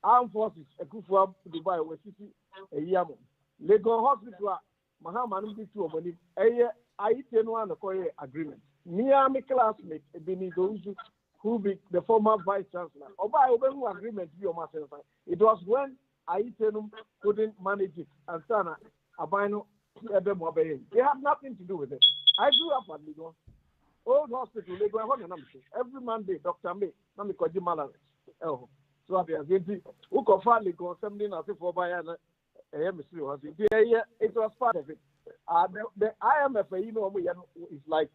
armed forces, Akuffo Dubai, West City, a Yaman. Lagos Hospital, Mahaman, money, I tell one agreement. Near my classmate, Benidozu, who be the former vice chancellor, or by agreement, it was when I couldn't manage it, and Sana, Abino, they have nothing to do with it. I grew up at Lagos. Old hospital, Lagos, every Monday, Dr. May, Namikoji Malaris. Oh. So who can finally go something as if it was part of it. The IMF, is like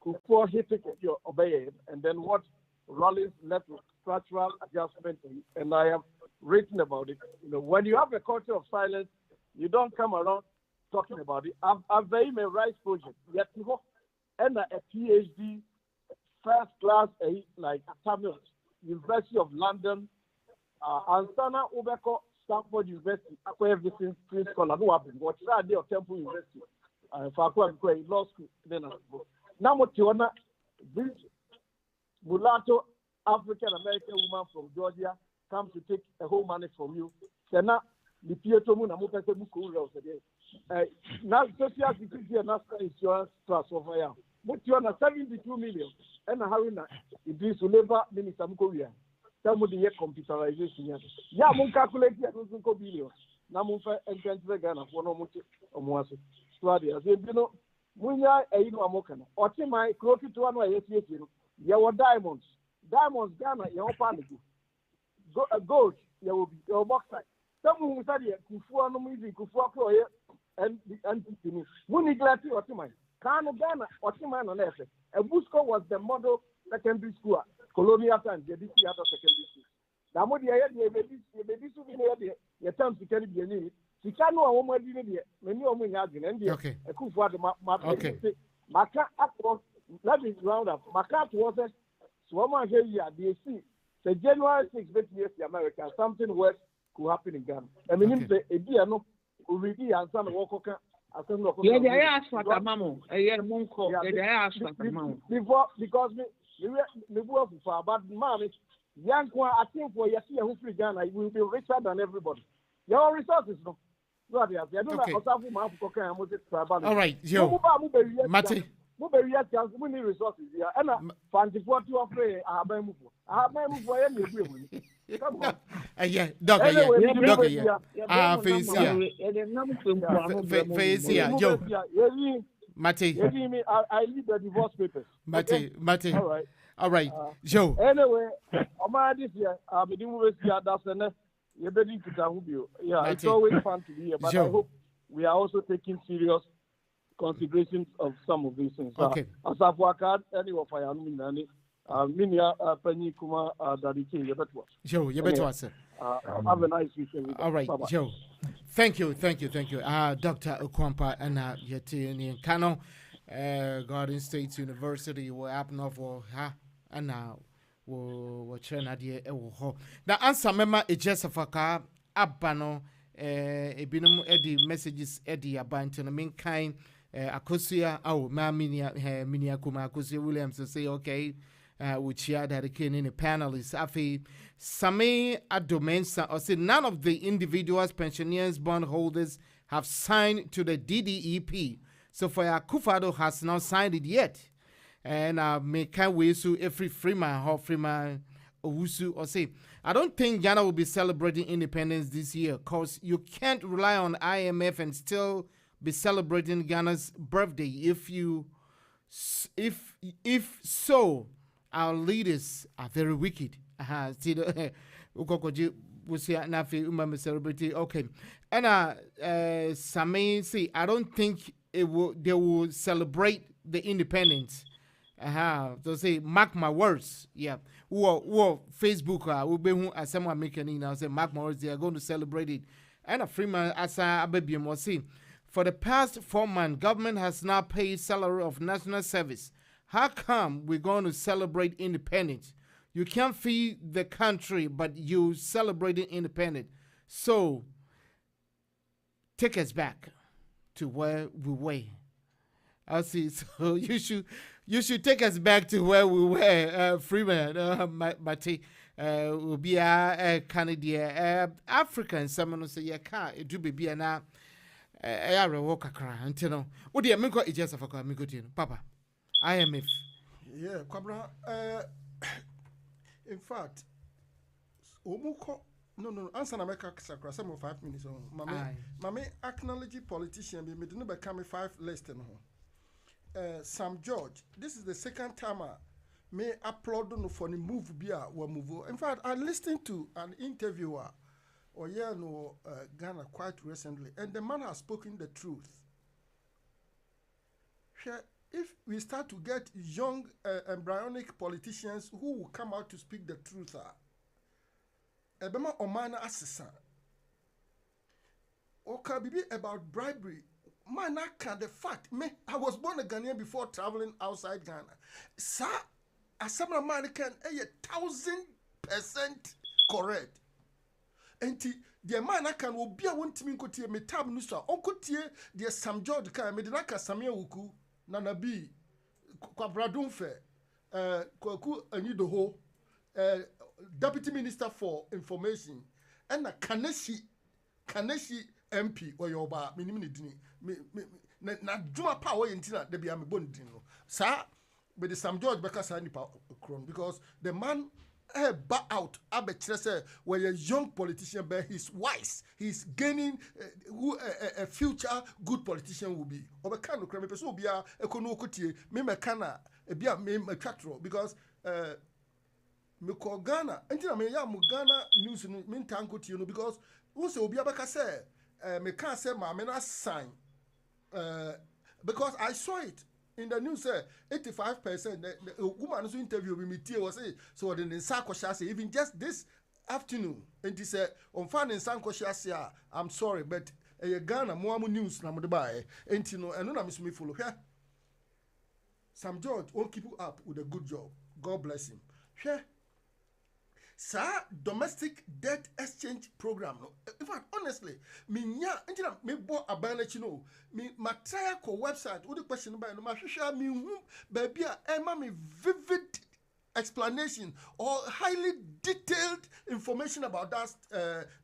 Kufuor hitting your obey, and then what Rollins left with structural adjustment, and I have written about it. When you have a culture of silence, you don't come around talking about it. I've very a rice project, yet and a PhD, first class, like Tamil University of London. And Sana Ubeko, Stanford University, after everything, Prince Scholar, who happened, what day of Temple University, Fakwa Law School, then now Motiona, this mulatto African American woman from Georgia comes to take a whole money from you. Sena, the Pietro Muna Mupese Buku now Social Security and National Insurance Trust of Fire. Motiona 72 million, and a Harina, it is Labor Minister Mukoria. Somebody here computerization. Yeah, mun calculate here $2 billion. Now mun fa entry Ghana for no much or so munya amokana. Oti my crochet to one way you diamonds. Diamonds Ghana, your panic. Gold, you will be your box side. Some who study Kufuor no music, Kufuor and Muni Glati Otimai. Kano Ghana, Otimai on Efe. A Busco was the model secondary school. Colonial times, the DC had a secondary school. Now, what the baby souvenir, your terms to carry the name. She can't know a woman, many of them have been ended. Okay. A coup for the market. Maka, let me round up. Maka was a Swama here, they see. The January 6th, years, the America, something worse could happen in Ghana. I mean, a dear no, already and some walk. Before, because me work for but mommy, young one, I think for your who free Ghana, will be richer than everybody. Your resources, no. All right, yo, Mate. We need resources here. And fancy what you offer. Yeah, doctor, Joe. Mate. I need the divorce papers. Mate. All right. Joe. Anyway, this year, it's always fun to be here, but Joe. I hope we are also taking serious considerations of some of these things. Okay. As I've worked anyway, Minia Penny Kuma Dadiki, Joe, you better answer. Have a nice weekend. All right, bye-bye. Joe. Thank you. Dr. Okwampa and Yetini Kano, Garden State University, will happen for her and now will turn at the answer member is just a faka abano. A binum eddy messages eddy about in the mean kind Akosia minia kuma Akosia Williams to say okay which here that came in the panelists afi Same Adomensa or say none of the individuals pensioners bondholders have signed to the DDEP. So for Akufo has not signed it yet. And me can we so every Freeman Owusu or say I don't think Ghana will be celebrating independence this year because you can't rely on IMF and still be celebrating Ghana's birthday. If so, our leaders are very wicked. Okay. And Same say I don't think they will celebrate the independence. So say mark my words. Yeah. Who Facebook will be as someone making now say mark my words, they are going to celebrate it. And a Freeman Asa Abebium was saying for the past 4 months, government has not paid salary of national service. How come we're going to celebrate independence? You can't feed the country, but you celebrating independence. So take us back to where we were. I'll see. So you should take us back to where we were, Freeman. Mate, will be a Canadian, African. Someone say you can't. It do be an I walk across until no. What do you mean? It's just a fuck. Me go to Papa. IMF. Yeah, Kwabra. In fact, Omuko. No. Answer na make sakra. Some 5 minutes. Mame acknowledge politician. Me didn't become 5 list no. Sam George, this is the second time I may applaud no for the move bia wa move. In fact, I listened to an interviewer Ghana quite recently, and the man has spoken the truth. If we start to get young embryonic politicians who will come out to speak the truth, ebema omana asesa. Oka bibi about bribery. Man, I can't the fact. I was born a Ghanaian before traveling outside Ghana. Sir, as some American, 1,000% correct. And the man I can will be a one team could me tab nusa. Uncle Tier, dear Sam George can Medinaka Samia Wuku, Nanabi, Quabradunfe, Kwaku Anidoho, Deputy Minister for Information, and a Kaneshi MP or your bar, minimini. Na juma power intina de be am bondin no sa be the Sam George Becker sa nipa kron because the man back out abekire say where a young politician but he's wise, he's gaining who a future good politician will be obeka no kra me person obi a ekono okotie me meka na e bia me twatro because me ko Ghana intina me ya mu Ghana news no me ntankotie no because who say obi abeka say me can't say ma me na sign because I saw it in the news. 85%. The woman who interviewed me was say so. Then in Sankoshia even just this afternoon, and he said on finding Sankoshia, I'm sorry, but Ghana more news na mo buy. And you know, and no na me follow here. Sam George won't keep you up with a good job. God bless him. Here. Sir, domestic debt exchange program. No, in fact, honestly, me bo abana know. Me mataya ko website. What the question about no? Ma me baby Emma me vivid explanation or highly detailed information about that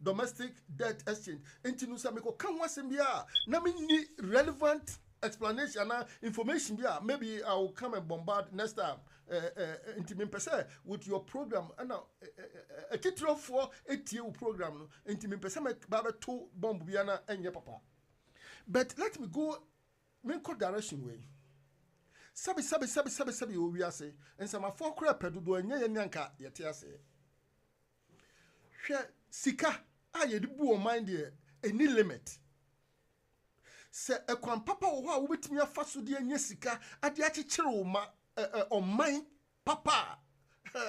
domestic debt exchange. And you know, me ko kan wasembia na me need relevant explanation and information. Maybe I will come and bombard next time. With your program and a title for a TU program baba to bomb biana and your papa. But let me go make direction way. Sabi we are say and some 4 crap do and yanka yet say. Sika aye the boo mind there any limit. Say a quan papa or with me a fasu dear Yesika at the achiroma. On my papa,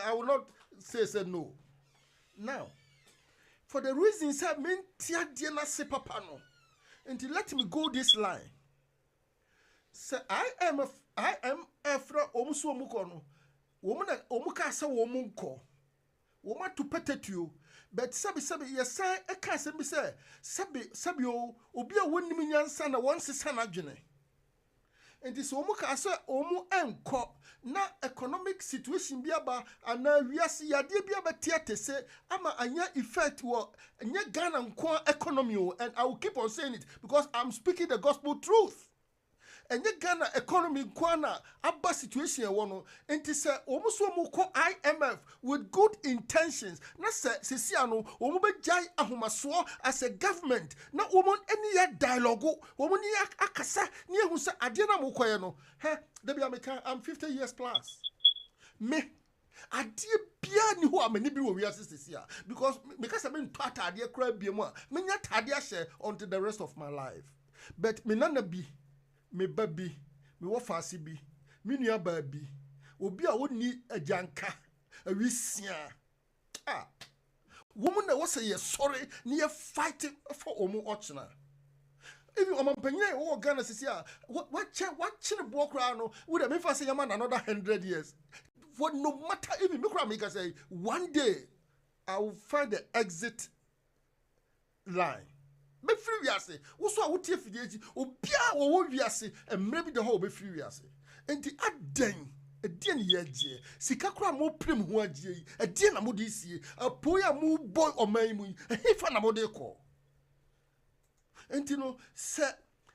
I will not say no. Now, for the reasons I mean, tia diana se papa no, and let me go this line. Say I am a fra omuso mukono. Woman omuka sa womunko. Woman to pet you, but sabi yes I can't say sabi o obi a woni minyan sana once sana dwene. And this omuka say omu enko na economic situation biaba ana wiase yade biaba tiate say ama anya effect wo anya Ghana nko economy, and I will keep on saying it because I'm speaking the gospel truth. And the Ghana economy kwana abba situation wono enti se omuso muko IMF with good intentions na se sesiano omu be jai ahomaso as a government na omu any ya dialogue omu ni akasa ni ehu se ade na mukoye no he da bia meka I'm 50 years plus me ade bia ni ho amani bi wo wiase sesia because because I mean to ade kra bia mu a menya tade ahye until the rest of my life, but me nana bi me baby, me wafasi bi, me nua baby, obi a woni ajanka, awisia. Woman that was say sorry, near fighting for omu ochna. Even omampanye o Ghana sisia, what chin walk around would have been say man another 100 years. For no matter even me can say one day I will find the exit line. Be free wiase wo so a wo tie fidieji obia wo wiase emre bi de ho be free wiase enti adan edie ne yagie sika kura mo prem ho agie edie na mo de sie apoya mo boy oman mu efa na mo de ko enti no se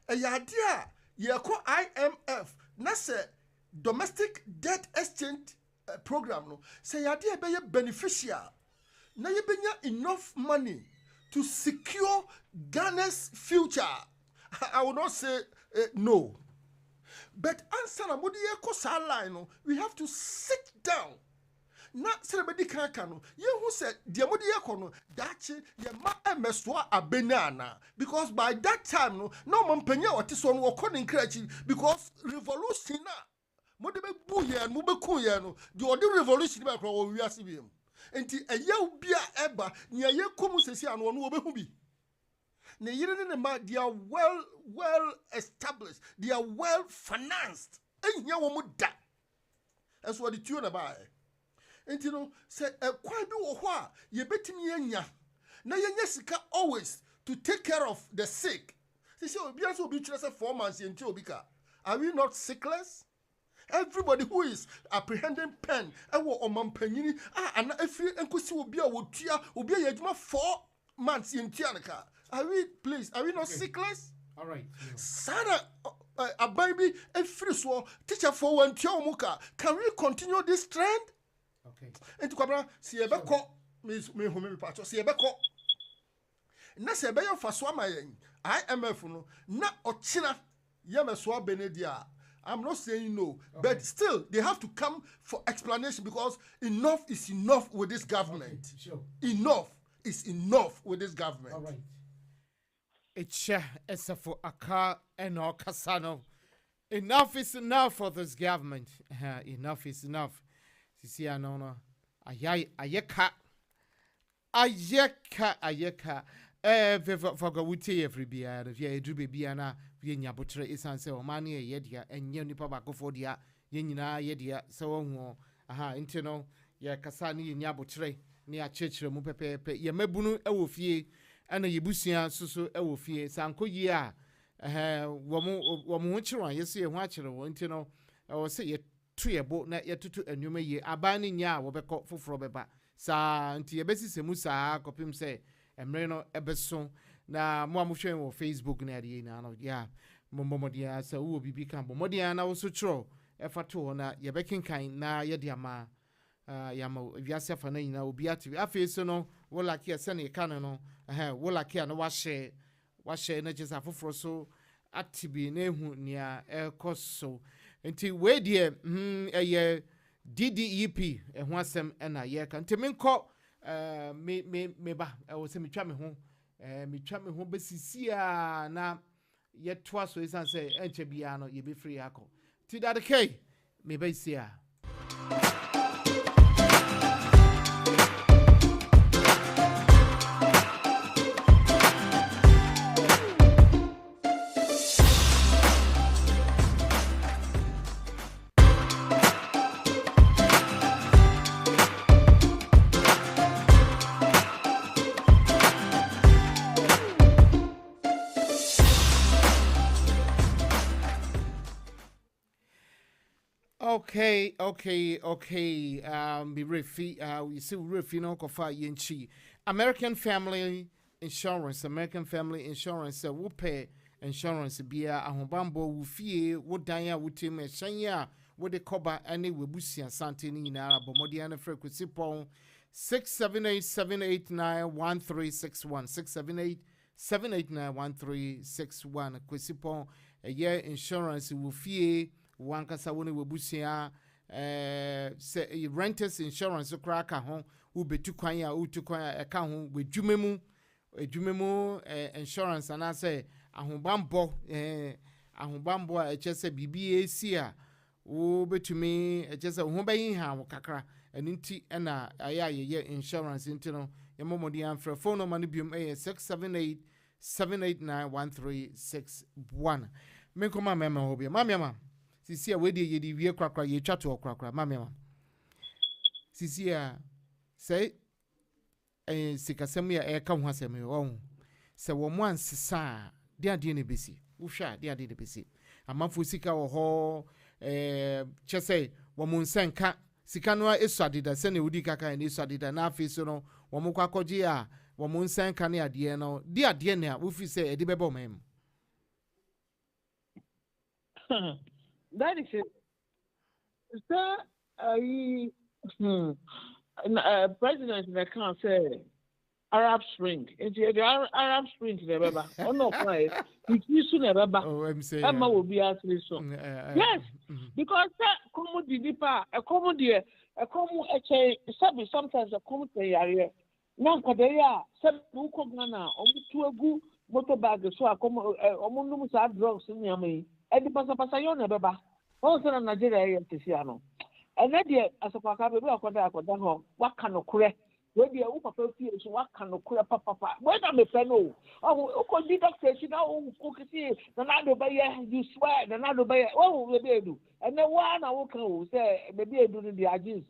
eyade a ye ko IMF na se domestic debt exchange program no se yade e be ye beneficial na ye benya enough money to secure Ghana's future. I will not say no. But answer na modi eko line, we have to sit down. Na celebrity kankano. Ye who said the modi eko no dachi ye ma emeswa abenana because by that time no mampenya otiso no okon nkrechi because revolution na modi be buye and mube kuye no the odi revolution ba kro wo wiase biem. Enti eya bia eba nya ye komu sesi anu no obehu bi ne yire ne ma they are well established, they are well financed enya wo mu da eso what the tune na ba enti no se kwa bi wo ho a ye betimi anya na yenya sika always to take care of the sick. Sisi obi aso obi tire se 4 months enti obi ka. Are we not sickless? Everybody who is apprehending pen, ewo omampanyini and every enkosi obi a wotua obi a yadwuma 4 months in tianaka. Are we not sickless? All right. Sada a baby every so teacher for one muka. Can we continue this trend? Okay. And to kabra si ebeko me home pacho si ebeko. Na se ebeyo faswa mayen IMF no na ochina yemeswa benedia. I'm not saying no, but still they have to come for explanation because enough is enough with this government. Okay, sure. Enough is enough with this government. All right. It's for Aka and Okasano. Enough is enough for this government. Enough is enough. Sisi anona. Ayeka. For wuti every bia via edube bia na via nyabotre isanse o mane ye dia enye nipa bakofo dia ye nyina ye dia se wo hu enti no ye kasa ne ye nyabotre ne a chechire mu pepepe ye mabunu ewo fie ana ye busua susu ewo fie sanko yi a wo mu ho chiron ye se ye ho akire wo enti no o se ye tu ye bo na ye tutu enwuma ye aban ne nya wo beko foforo beba sa enti ye besise mu sa kopim se emre no ebeso na mo amuhwe wo Facebook na ade na no ya momodia sa wo bibi kan momodia na wo so chro efato na ye bekinkan na ye de ama ya ma wiase afa na nyina obi ati afi so no wo like ye se ne kan no wo like na wa share na jesa foforo so atibi na ehu nia ekoso enti we de eye DDEP ehu asem na ye kan enti menko me ba o se metwa me ho besisia na ye toa so isan se enche bia no ye be free akọ ti that okay me be sia Okay. Be refi. We see refi no kofa yenchi. American Family Insurance. Wo pay insurance bia ahobambo wo fie wo dan a wo tem ehyan a wo de cover ane we busia sante ni nyina abomodi ane frequency pon 678-789-1361 678-789-1361 kwesipon eye insurance wo fie wankasa wo ne we busia se renters insurance kra ka ho wo betu kwan a wo tu kwan e ka ho we dwumemu insurance and I say ahobambo a echese BBAC a wo betumi echese ho bayin ha wo kakra eninti na ye insurance intino yemomodi amfra phone number no biom 678-789-1361 menkoma mema hobia mamiama sisi a wedi ye di wie kwakra ye twato kwakra mamiama sisi a say sikasem ya eka ho asem yo se wo mo ansesa de ne besi wo hwa de ne besi amafo sika wo ho chese wo mo nsenka sika no esuadida se ne wudi kaka ne esuadida na afi so no wo mo kwakoje a wo mo nsenka ne ade no de ne a wo fi se edi bebo mem that is it. President in the council say Arab Spring. The Arab Spring never. Oh no, why? It is never. I'm saying. Emma will be actually so. Yes, because that commodity deeper, a commodity, sometimes a commodity area. Now, Kadeya, some local Ghana, to a good motorbag, so I come almost drugs in Yami. And the Pasapasayon never. Also, Nigeria, Tiziano. And then, as a papa, what kind of correct? When the Upa feels what kind of correct papa? When I'm a fellow, oh, did that say, you know, the Nado Bayer, you swear, the Nado Bayer, oh, maybe do. And then one I will come, say, maybe I do the agents.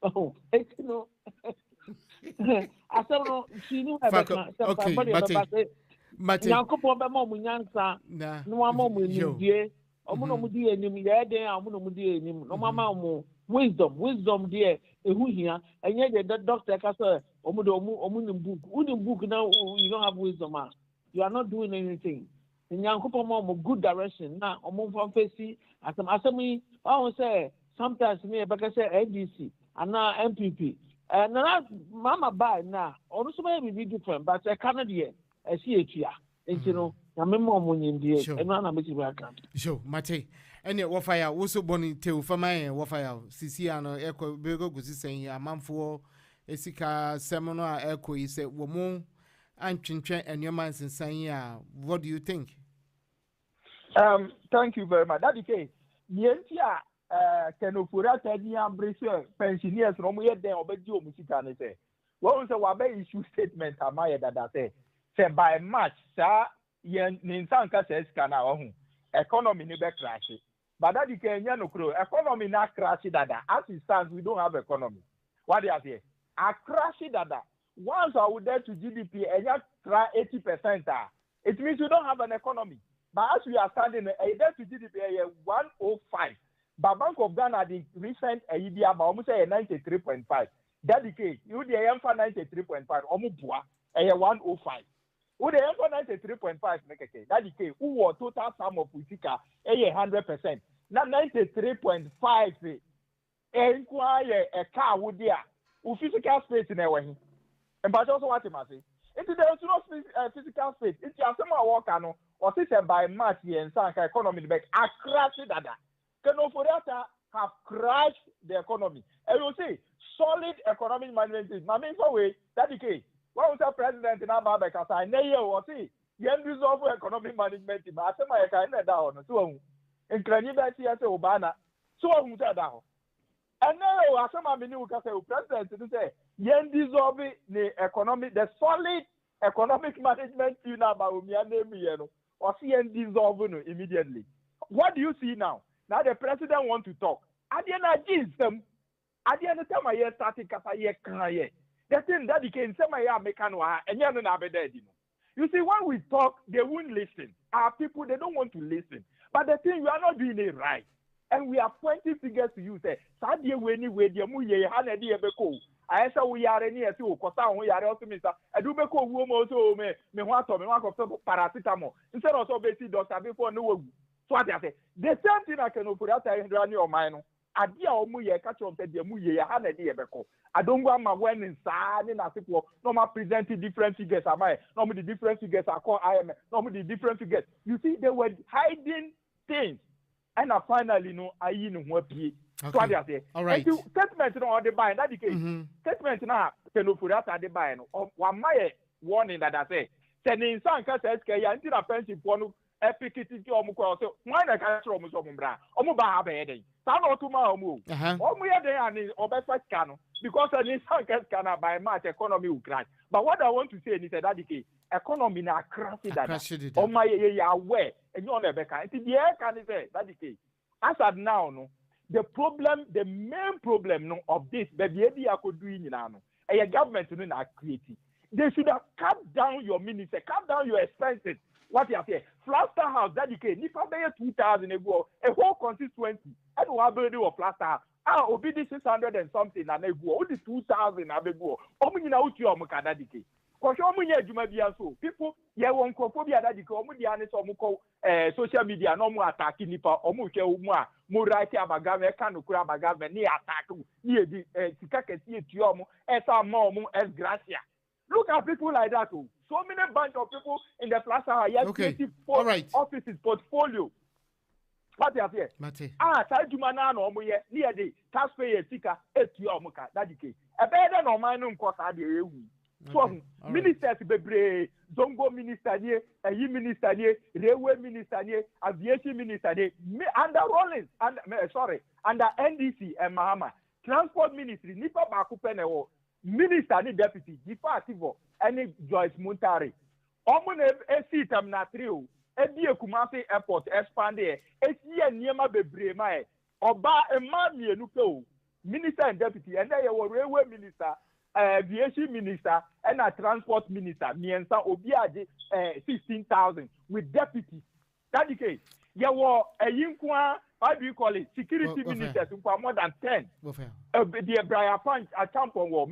Oh, you know, I don't know, she knew somebody about it. Now, couple of them, Yansa, no more with you. Omunomudi enim ye den amunomudi enim no mama mo wisdom there ehu hia enye the doctor ka say omunim book now you don't have wisdom you are not doing anything nyankopon mo good direction na omumfa face asemi I say sometimes me be say NDC and now MPP na mama buy na onu so be different but e Canada e see etua entino na memo omunyindie eno na meti ba kan sure mate ene wo fire wo so boni te wo fama wo fire sisi ano eko bego gusi sen amanfo esika semono a eko yi se wo mu antwentwen enyoman sensan ya what do you think? Thank you very much. That is yenti a kenofura tadi ambrese pensioners no mo ye den obedi o musika ne se wo say wa be issue statement amaye dada say by March sa yen ninsanka says kana ohu economy ni be crash but that the Kenya no kro economy na crash dada as it stands we don't have economy what they are here a crash dada once I would there to GDP and you try 80% it means we don't have an economy but as we are standing there to GDP 105 but Bank of Ghana the recent idea but almost say 93.5 that the case you the am for 93.5 almost 105 who the for 93.5 make okay that the case who was total sum of Utica 100% now 93.5 enquire a car would there who physical space in a way and but also what you must say if there is no physical space it's just some work or system by March and Sanka economy back a crash dada can for that have crashed the economy and you see solid economic management is my main way that the case. What was the president in Ababa? I know see, you resolve economic management. I say my kind of down. So, in Cranibati, I say Obana. So, who said down? And now, I say my menu can say, president to say, yen dissolve the economic, the solid economic management you know about me and me, or see yen dissolve immediately. What do you see now? Now the president want to talk. At the end of them, at the end of time, I hear starting kasa ye kaya. The thing that became you see, when we talk, they won't listen. Our people, they don't want to listen. But the thing, we are not doing it right. and we are pointing fingers to you. Say, Sadia Winnie, where the Muye, Hana Dia Beko. I saw we are any as you, Costa, we are also Mr. I do Beko, woman, also, me want to paracetamol. Instead of so basic doctor before no. So I say, the same thing I can put out in your mind. Adia Muye, catch on the Muye, Hana Dia Beko. I don't want my when inside in a people, no more presenting different figures. Am I? Normally the different figures are called IMF. Normally the different figures. You see, they were hiding things. And finally, no, I know what be. So I say, all right. Statement on the buy, that the case. Statement now, can you put out at the buy? One my warning that I say, sending some cases, until a pension for no epicity or Muko. So, why not catch almost on Bra? Omuba heading. Sound or tomorrow move. We are there and or best cano. Because I need some cases cannot buy much economy will crash. But what I want to say is that the economy now crashed that. Oh my, you are aware. And you're never kind. The air can say that the case. As of now, no, the main problem no, of this, baby, I could do in now. A government is not creating. They should have cut down your minister, cut down your expenses. What you say? Plaster house, that the case. Nipa pay 2,000 ago, a whole constituency. I don't have a of plaster house. Obi 600 and something and ago. Only 2,000 ago. Omu na uti omu kada the case. Because omu nye juma biya so. People, ye won kophobia that the case. Omu diane so omu ko social media no mu attacking nipa. Omu ke umu a mu right abagame kanu kura abagame ni attack ni edi sika kesi eti omu esa ma omu gracia. Look at people like that too. So many bunch of people in the plaza are yet 24 offices portfolio. What you say? Mate. Sai juma na no omu ye near the taxpayer sika eti omu ka that the case. E better no man no cause ade ewu. So ministers bebre zongo minister nie, eyi minister nie, railway minister nie, aviation minister nie, under Rollins under NDC and Mahama transport ministry nipa ba ku pe na wo minister ni deputy departivo any Joyce Muntari omo na esi terminal 3 o ebi Kumasi airport expand there esi eniema bebre ma e oba ema mienu pe o minister and deputy and there were railway minister aviation minister and a transport minister miensa obi age 16,000 with deputy that the case there were a yinkwa how do you call it security ministers more than 10 the Brian Punch a champion war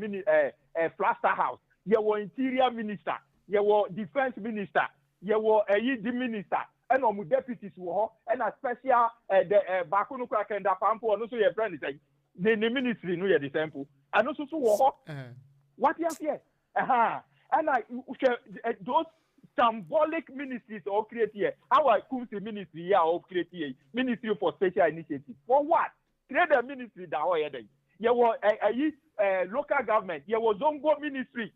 plaster house there were interior minister there were defense minister there were a the minister and on deputies were and a special the Bakunu Krakenda Pampo and also your friend is the ministry no the sample and also so what you say and those symbolic ministries all create here our Kumsi ministry here all create here ministry for special initiative for what create a ministry that all here there was a local government there was zongo ministry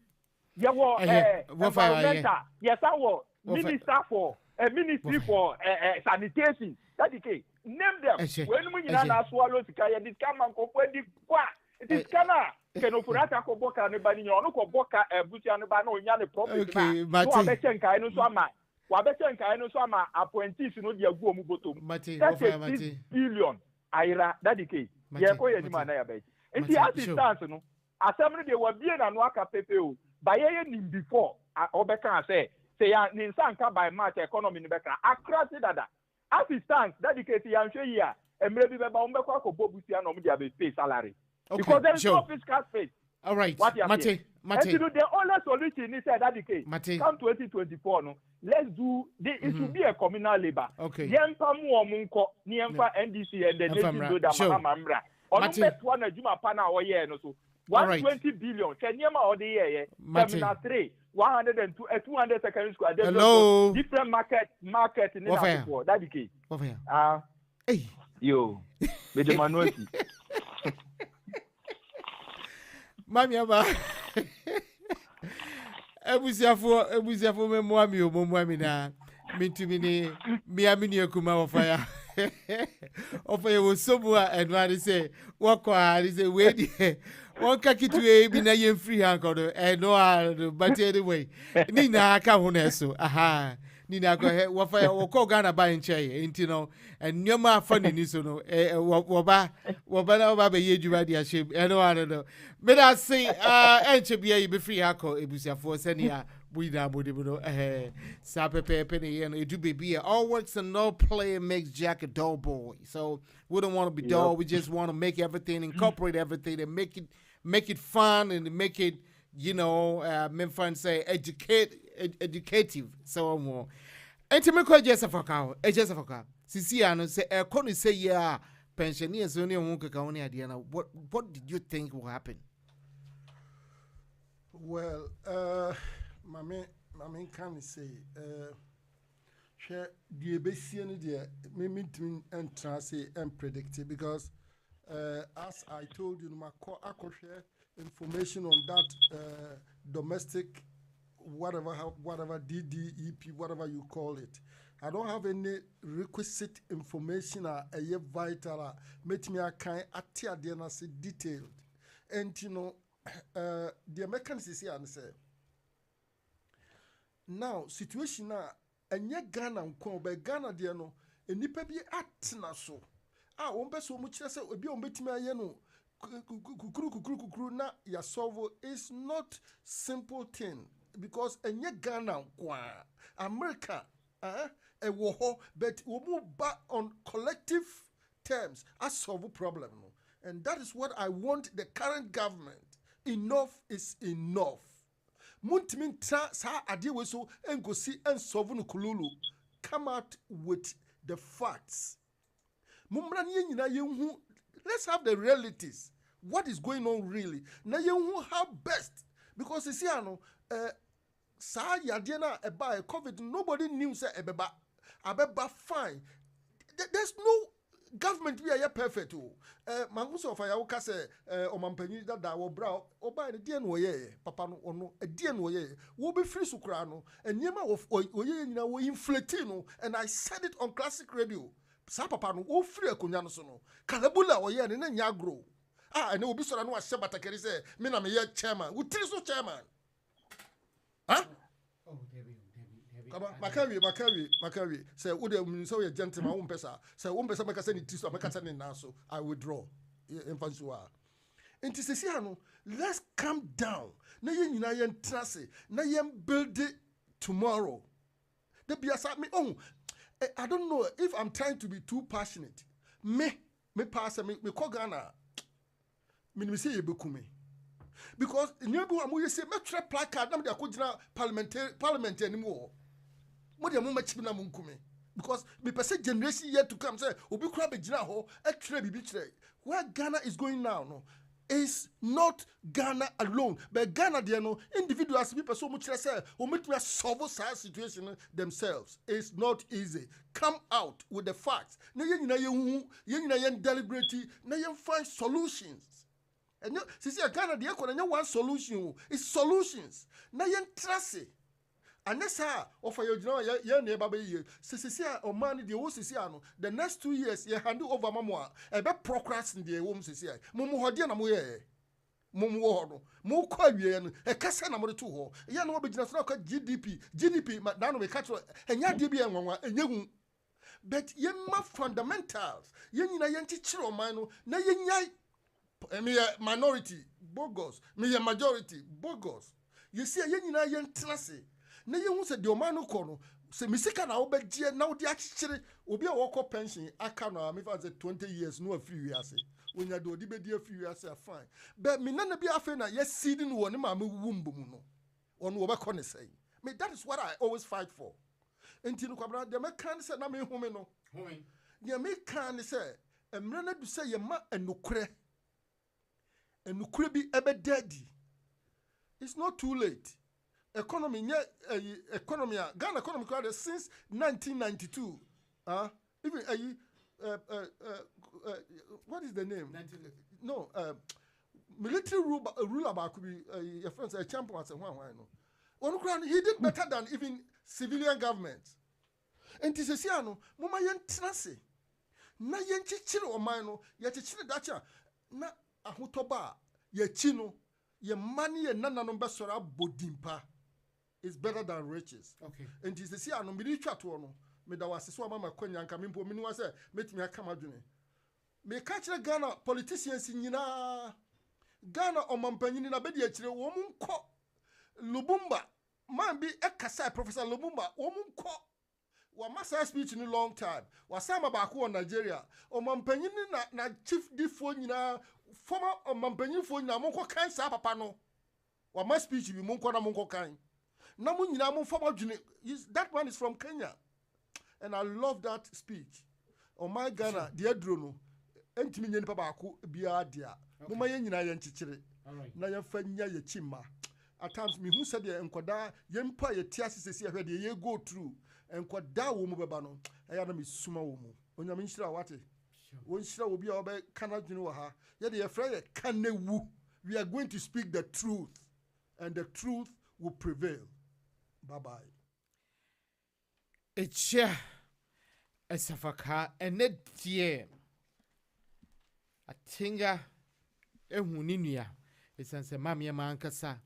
there was environmental yes I was minister for a ministry for sanitation that the case name them when we na swallow sikaya this come and complain kwa it is kana kenofurata ko boka ne bani no ko boka busia no ba na onya ne problem na so abechen kai no so ama wa bechen kai no so ama appointees no dia gu omu botom 36 billion aira that the case ye ko ye ni ma na ya be enti assistance no asem no de wa bie na no aka pepe o ba ye nim before obeka say ya ni nsanka by march economy ni beka akrati dada assistance that the case ya nhwe yi a emre bi beba umbekwa ko bobusia no dia be pay salary because there is no fiscal space. All right, Mate. The only solution is that the case. Come 2024, no. Let's do. It should be a communal labor. Okay. Yempa mu omunko ni yempa NDC and the nation do da Mahamra. On bet one juma pana o ye no so. 120 billion. Kenyama o the year. Terminal 3. 102 200 secondary school. Hello. Different market in that before. That the case. Hey. Yo. With the manuality. Mami aba. Ebusiafo me moami na mitumi ni miami ni akuma ofaya. Ofaya wo sobu a enwari say wokwa ari say we di wonka kitwe bi na yem free hand kodo eno a but anyway ni na aka ho na so Nina go ahead. What call Ghana buying chair, ain't you know? And your ma funny niso no. Waba be ye jubadia ship. I don't know. But I say, be free hako ebusia for senia. We da budibuno. Sape penny and it do be all works and no play makes Jack a dull boy. So we don't want to be dull. We just want to make everything, incorporate everything, and make it fun and make it. Men fun say educative so more. And to me call Jessica, Sisiano say Connie say yeah, pensioners only won't only idea. What did you think will happen? Well, my main can say share the Bessian idea, me and translate and predict it because as I told you, my I could share information on that domestic whatever DDEP, whatever you call it. I don't have any requisite information a vital make me a kind atia the say detailed. And the Americans is here and say now situation na enye Ghana nko be Ghana de no enipa bi atena so won be so mu kire se obi on betimi aye no kukuru na ya solve is not simple thing because enye Ghana kwa America wo ho but we move back on collective terms as solve problem no. And that is what I want the current government. Enough is enough. Muntimin sa ade we so engosi en solve no kululu. Come out with the facts. Mumra ni nyina yenhu. Let's have the realities. What is going on really? Na yenhu how best because you see sa yade na eba COVID nobody knew say abeba fine. There's no government we are perfect manguso of ya woka say omampanyi da wo bra oba ne die no ye papa no ono die no ye wo be free sukura no eniema of oye nyina wo inflate no. And I said it on classic radio sa papa no wo free akonya no so no kalabula wo ye ne na nya agro ene obi sora no wa hye batakeri say me na me ye chairman wo tiri so chairman Makawi. Say, would you say a gentleman won't pesa? Say, won't pesa make a send it to American now, so I withdraw. And to say, let's calm down. Nayan trust, Nayan build it tomorrow. The Biasa me I don't know if I'm trying to be too passionate. Me pass me call Ghana. Me say you because nebu amu say me try placard na me dey akojina parliament anymore. Mo dey mo machi na mo nkume because me person generation yet to come say obi kura be gina ho e tire bibi tire. Where Ghana is going now no is not Ghana alone, but Ghana there no individuals people so much say o meet solve such situation themselves. It's not easy. Come out with the facts. Na yen deliberate na yen find solutions. And see Ghana the economy one solution is solutions. Na yen trust it. And that's how offer your neighbor be see or man the old no the next 2 years you hand over mama e be procrastinate the home see mumu hodi na mo ye mumu ho mo kwa wie no e kasa na mo to ho ye no be gina so na GDP na no be catch enya de bi enwanwa enyehu but ye ma fundamentals ye nyina ye nchichiro man no na ye nyai me minority bogus me majority bogus you see ye nyina ye ntrase na ye hu se de o man no ko no se misika na obegye na odi achichire obi a woko pension aka no me fa say 20 years no afiri wi ase onya de odi bedi afiri wi ase fine but me na bi afa na ye seeding wo ne ma me wumbu mu no ono wo be ko ne say me that is what I always fight for enti no kwabra de me kan say na me home no de me kan say emre na du say ye ma enukure bi ebe daddy. It's not too late. Economy Ghana economy crowd since 1992. Even what is the name? No, military ruler back could be your friends a champion as one he did better than even civilian government. And this is no mama yen trase. Na yen chichire o man no ye chichire dacha na ahotoba ye chi no ye mani ye nananom besora bodimpa is better than riches. Okay. And this is here no me twa to no me da wase so mama kwanya nka me mpo me ni say metimi aka madwene. Me ka kire Ghana politicians nyina Ghana omampanyini na bedi akire wo mu nko Lubumba man bi ekasa Professor Lubumba wo mu nko wa massa speech in long time wasama ba ko Nigeria omampanyini na chief difo nyina former omampanyini fo nyina mo ko kan sa papa no wa ma speech bi mo nko na mo nko kan na mo nyina mo former dwene that one is from Kenya and I love that speech oh my Ghana the edro no entimi nyeni papa ko bia dia mo ma nyina ye nchichire na ye fanya ye chima at times me who said enkoda ye mpa ye tia sisi ahwe de ye go through enkoda wo mu beba no eya na me suma wo mu onyame nshira wate won nshira obi a obe kana dwene wo ha ye de ye fra ye kanewu we are going to speak the truth and the truth will prevail. Bye bye. Echa esafaka enedie atinga ehuni nua esanse mamye mankasa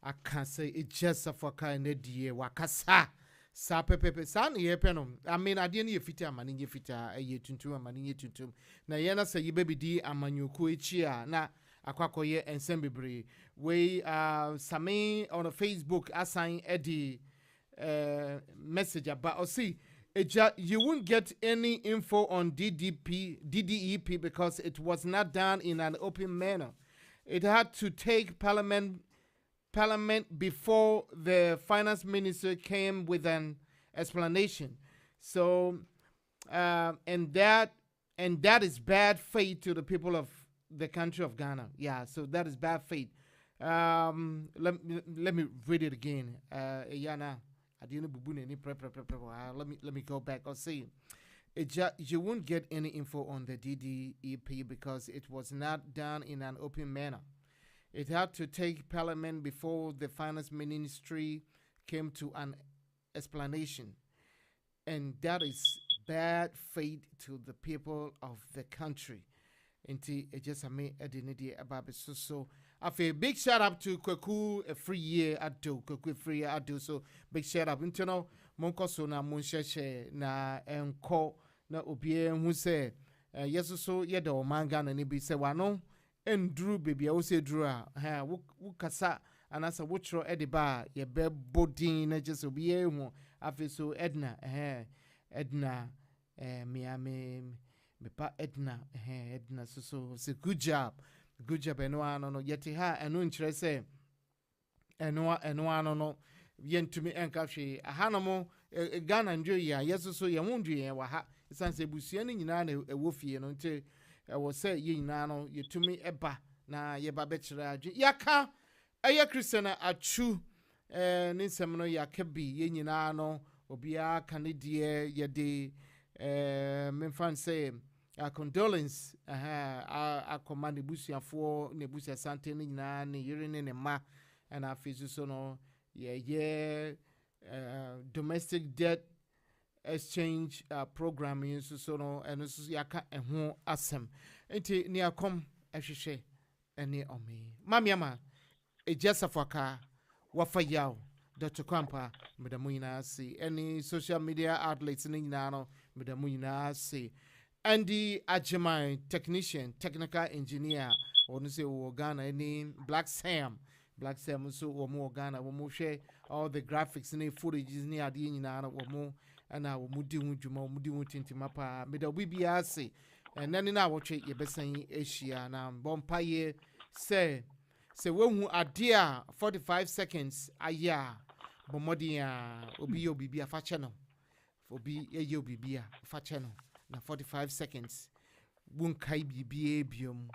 akase echa safaka enedie wakasa sa pepepe sa ne yepe no I ade ne yefita amane nye fita eye tuntum amane nye tuntum na ye na se yebebidi amanyoku echi a na akwakoye ensem bebre we same on Facebook assign Eddie message about see you won't get any info on DDEP because it was not done in an open manner. It had to take parliament before the finance minister came with an explanation. So and that is bad faith to the people of the country of Ghana. Yeah, so that is bad faith. Let me read it again. Yana, I didn't let me go back. I'll say you won't get any info on the DDEP because it was not done in an open manner. It had to take parliament before the finance ministry came to an explanation. And that is bad faith to the people of the country. Inti just about so I feel big shout out to Kwaku a free year ado Kwaku free year ado so big shout out into no monko so na monhyehyɛ na enko na obie hu sɛ yeso so ye de o manga na ne bi sɛ wano enduru baby a wo sɛ duru a ha wo kasa anasa wo tro e de ba ye be bodin na just obie hu afi so Edna me pa Edna so good job eno ano yeti ha eno nkyerɛ sɛ eno ano no yentumi enka hwe aha no mo Ghana ndwe ya yeso so ye wondwe ye wa ha sanse busua ne nyina na ewo fie no nte ewo sɛ ye nyina no yetumi eba na ye ba bekyerɛ adwe yaka eye Christian Atsu ne nsɛm no yakabi ye nyina no obia kanedie ye de memfan say condolence akoma ne busuafo ne busia sante ne nyina ne yere ne ma and afisu so no ye domestic debt exchange program yin so no and so yaka eho asem enti ne akom ehwehwe ene omi mamiama ejesafaka wafa yaw Dr. Kwampa medamu nyina see any social media outlets ne nyina no medamu nyina see Andy Ajimai, technical engineer, or no say Ghana, any Black Sam so or more Ghana, or more share all the graphics and the footage is near the Nana or more, and I will mudi tinti mapa, middle BBRC, and then in our check your best saying Asia, and Bompaye say when who are dear 45 seconds a year, Bomodia, Obio Bibia Fachano, for be a yo Bibia Fachano. Na 45 seconds wunkai bibie biom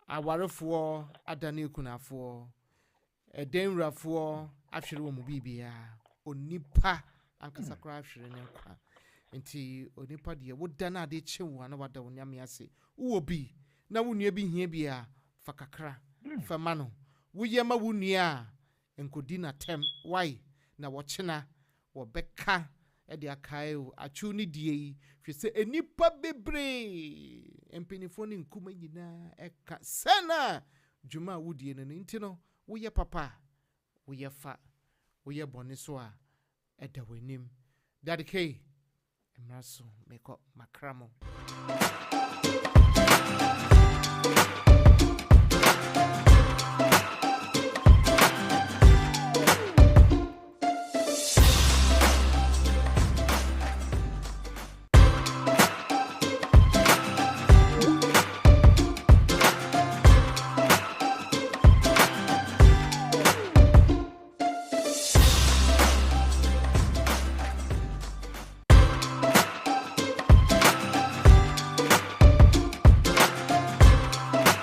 awarefo adane kunafo edenrafo ahwere wo mu bibia onipa ankasa kra ahwere ne kwa enti onipa de woda na ade chewo na wada wonyame ase wo bi na wonua bi hia bia fa kakra fa mano woyema wonua enkodi na tem why na wochena wo beka edi akayo achu ni die hwe se enipa bebre empenifo ni nkuma nyina eka sana juma wudie no nti no woye papa woye fa woyɛ bɔne so a ɛda w'anim. Daddy K, emra so make up makramo.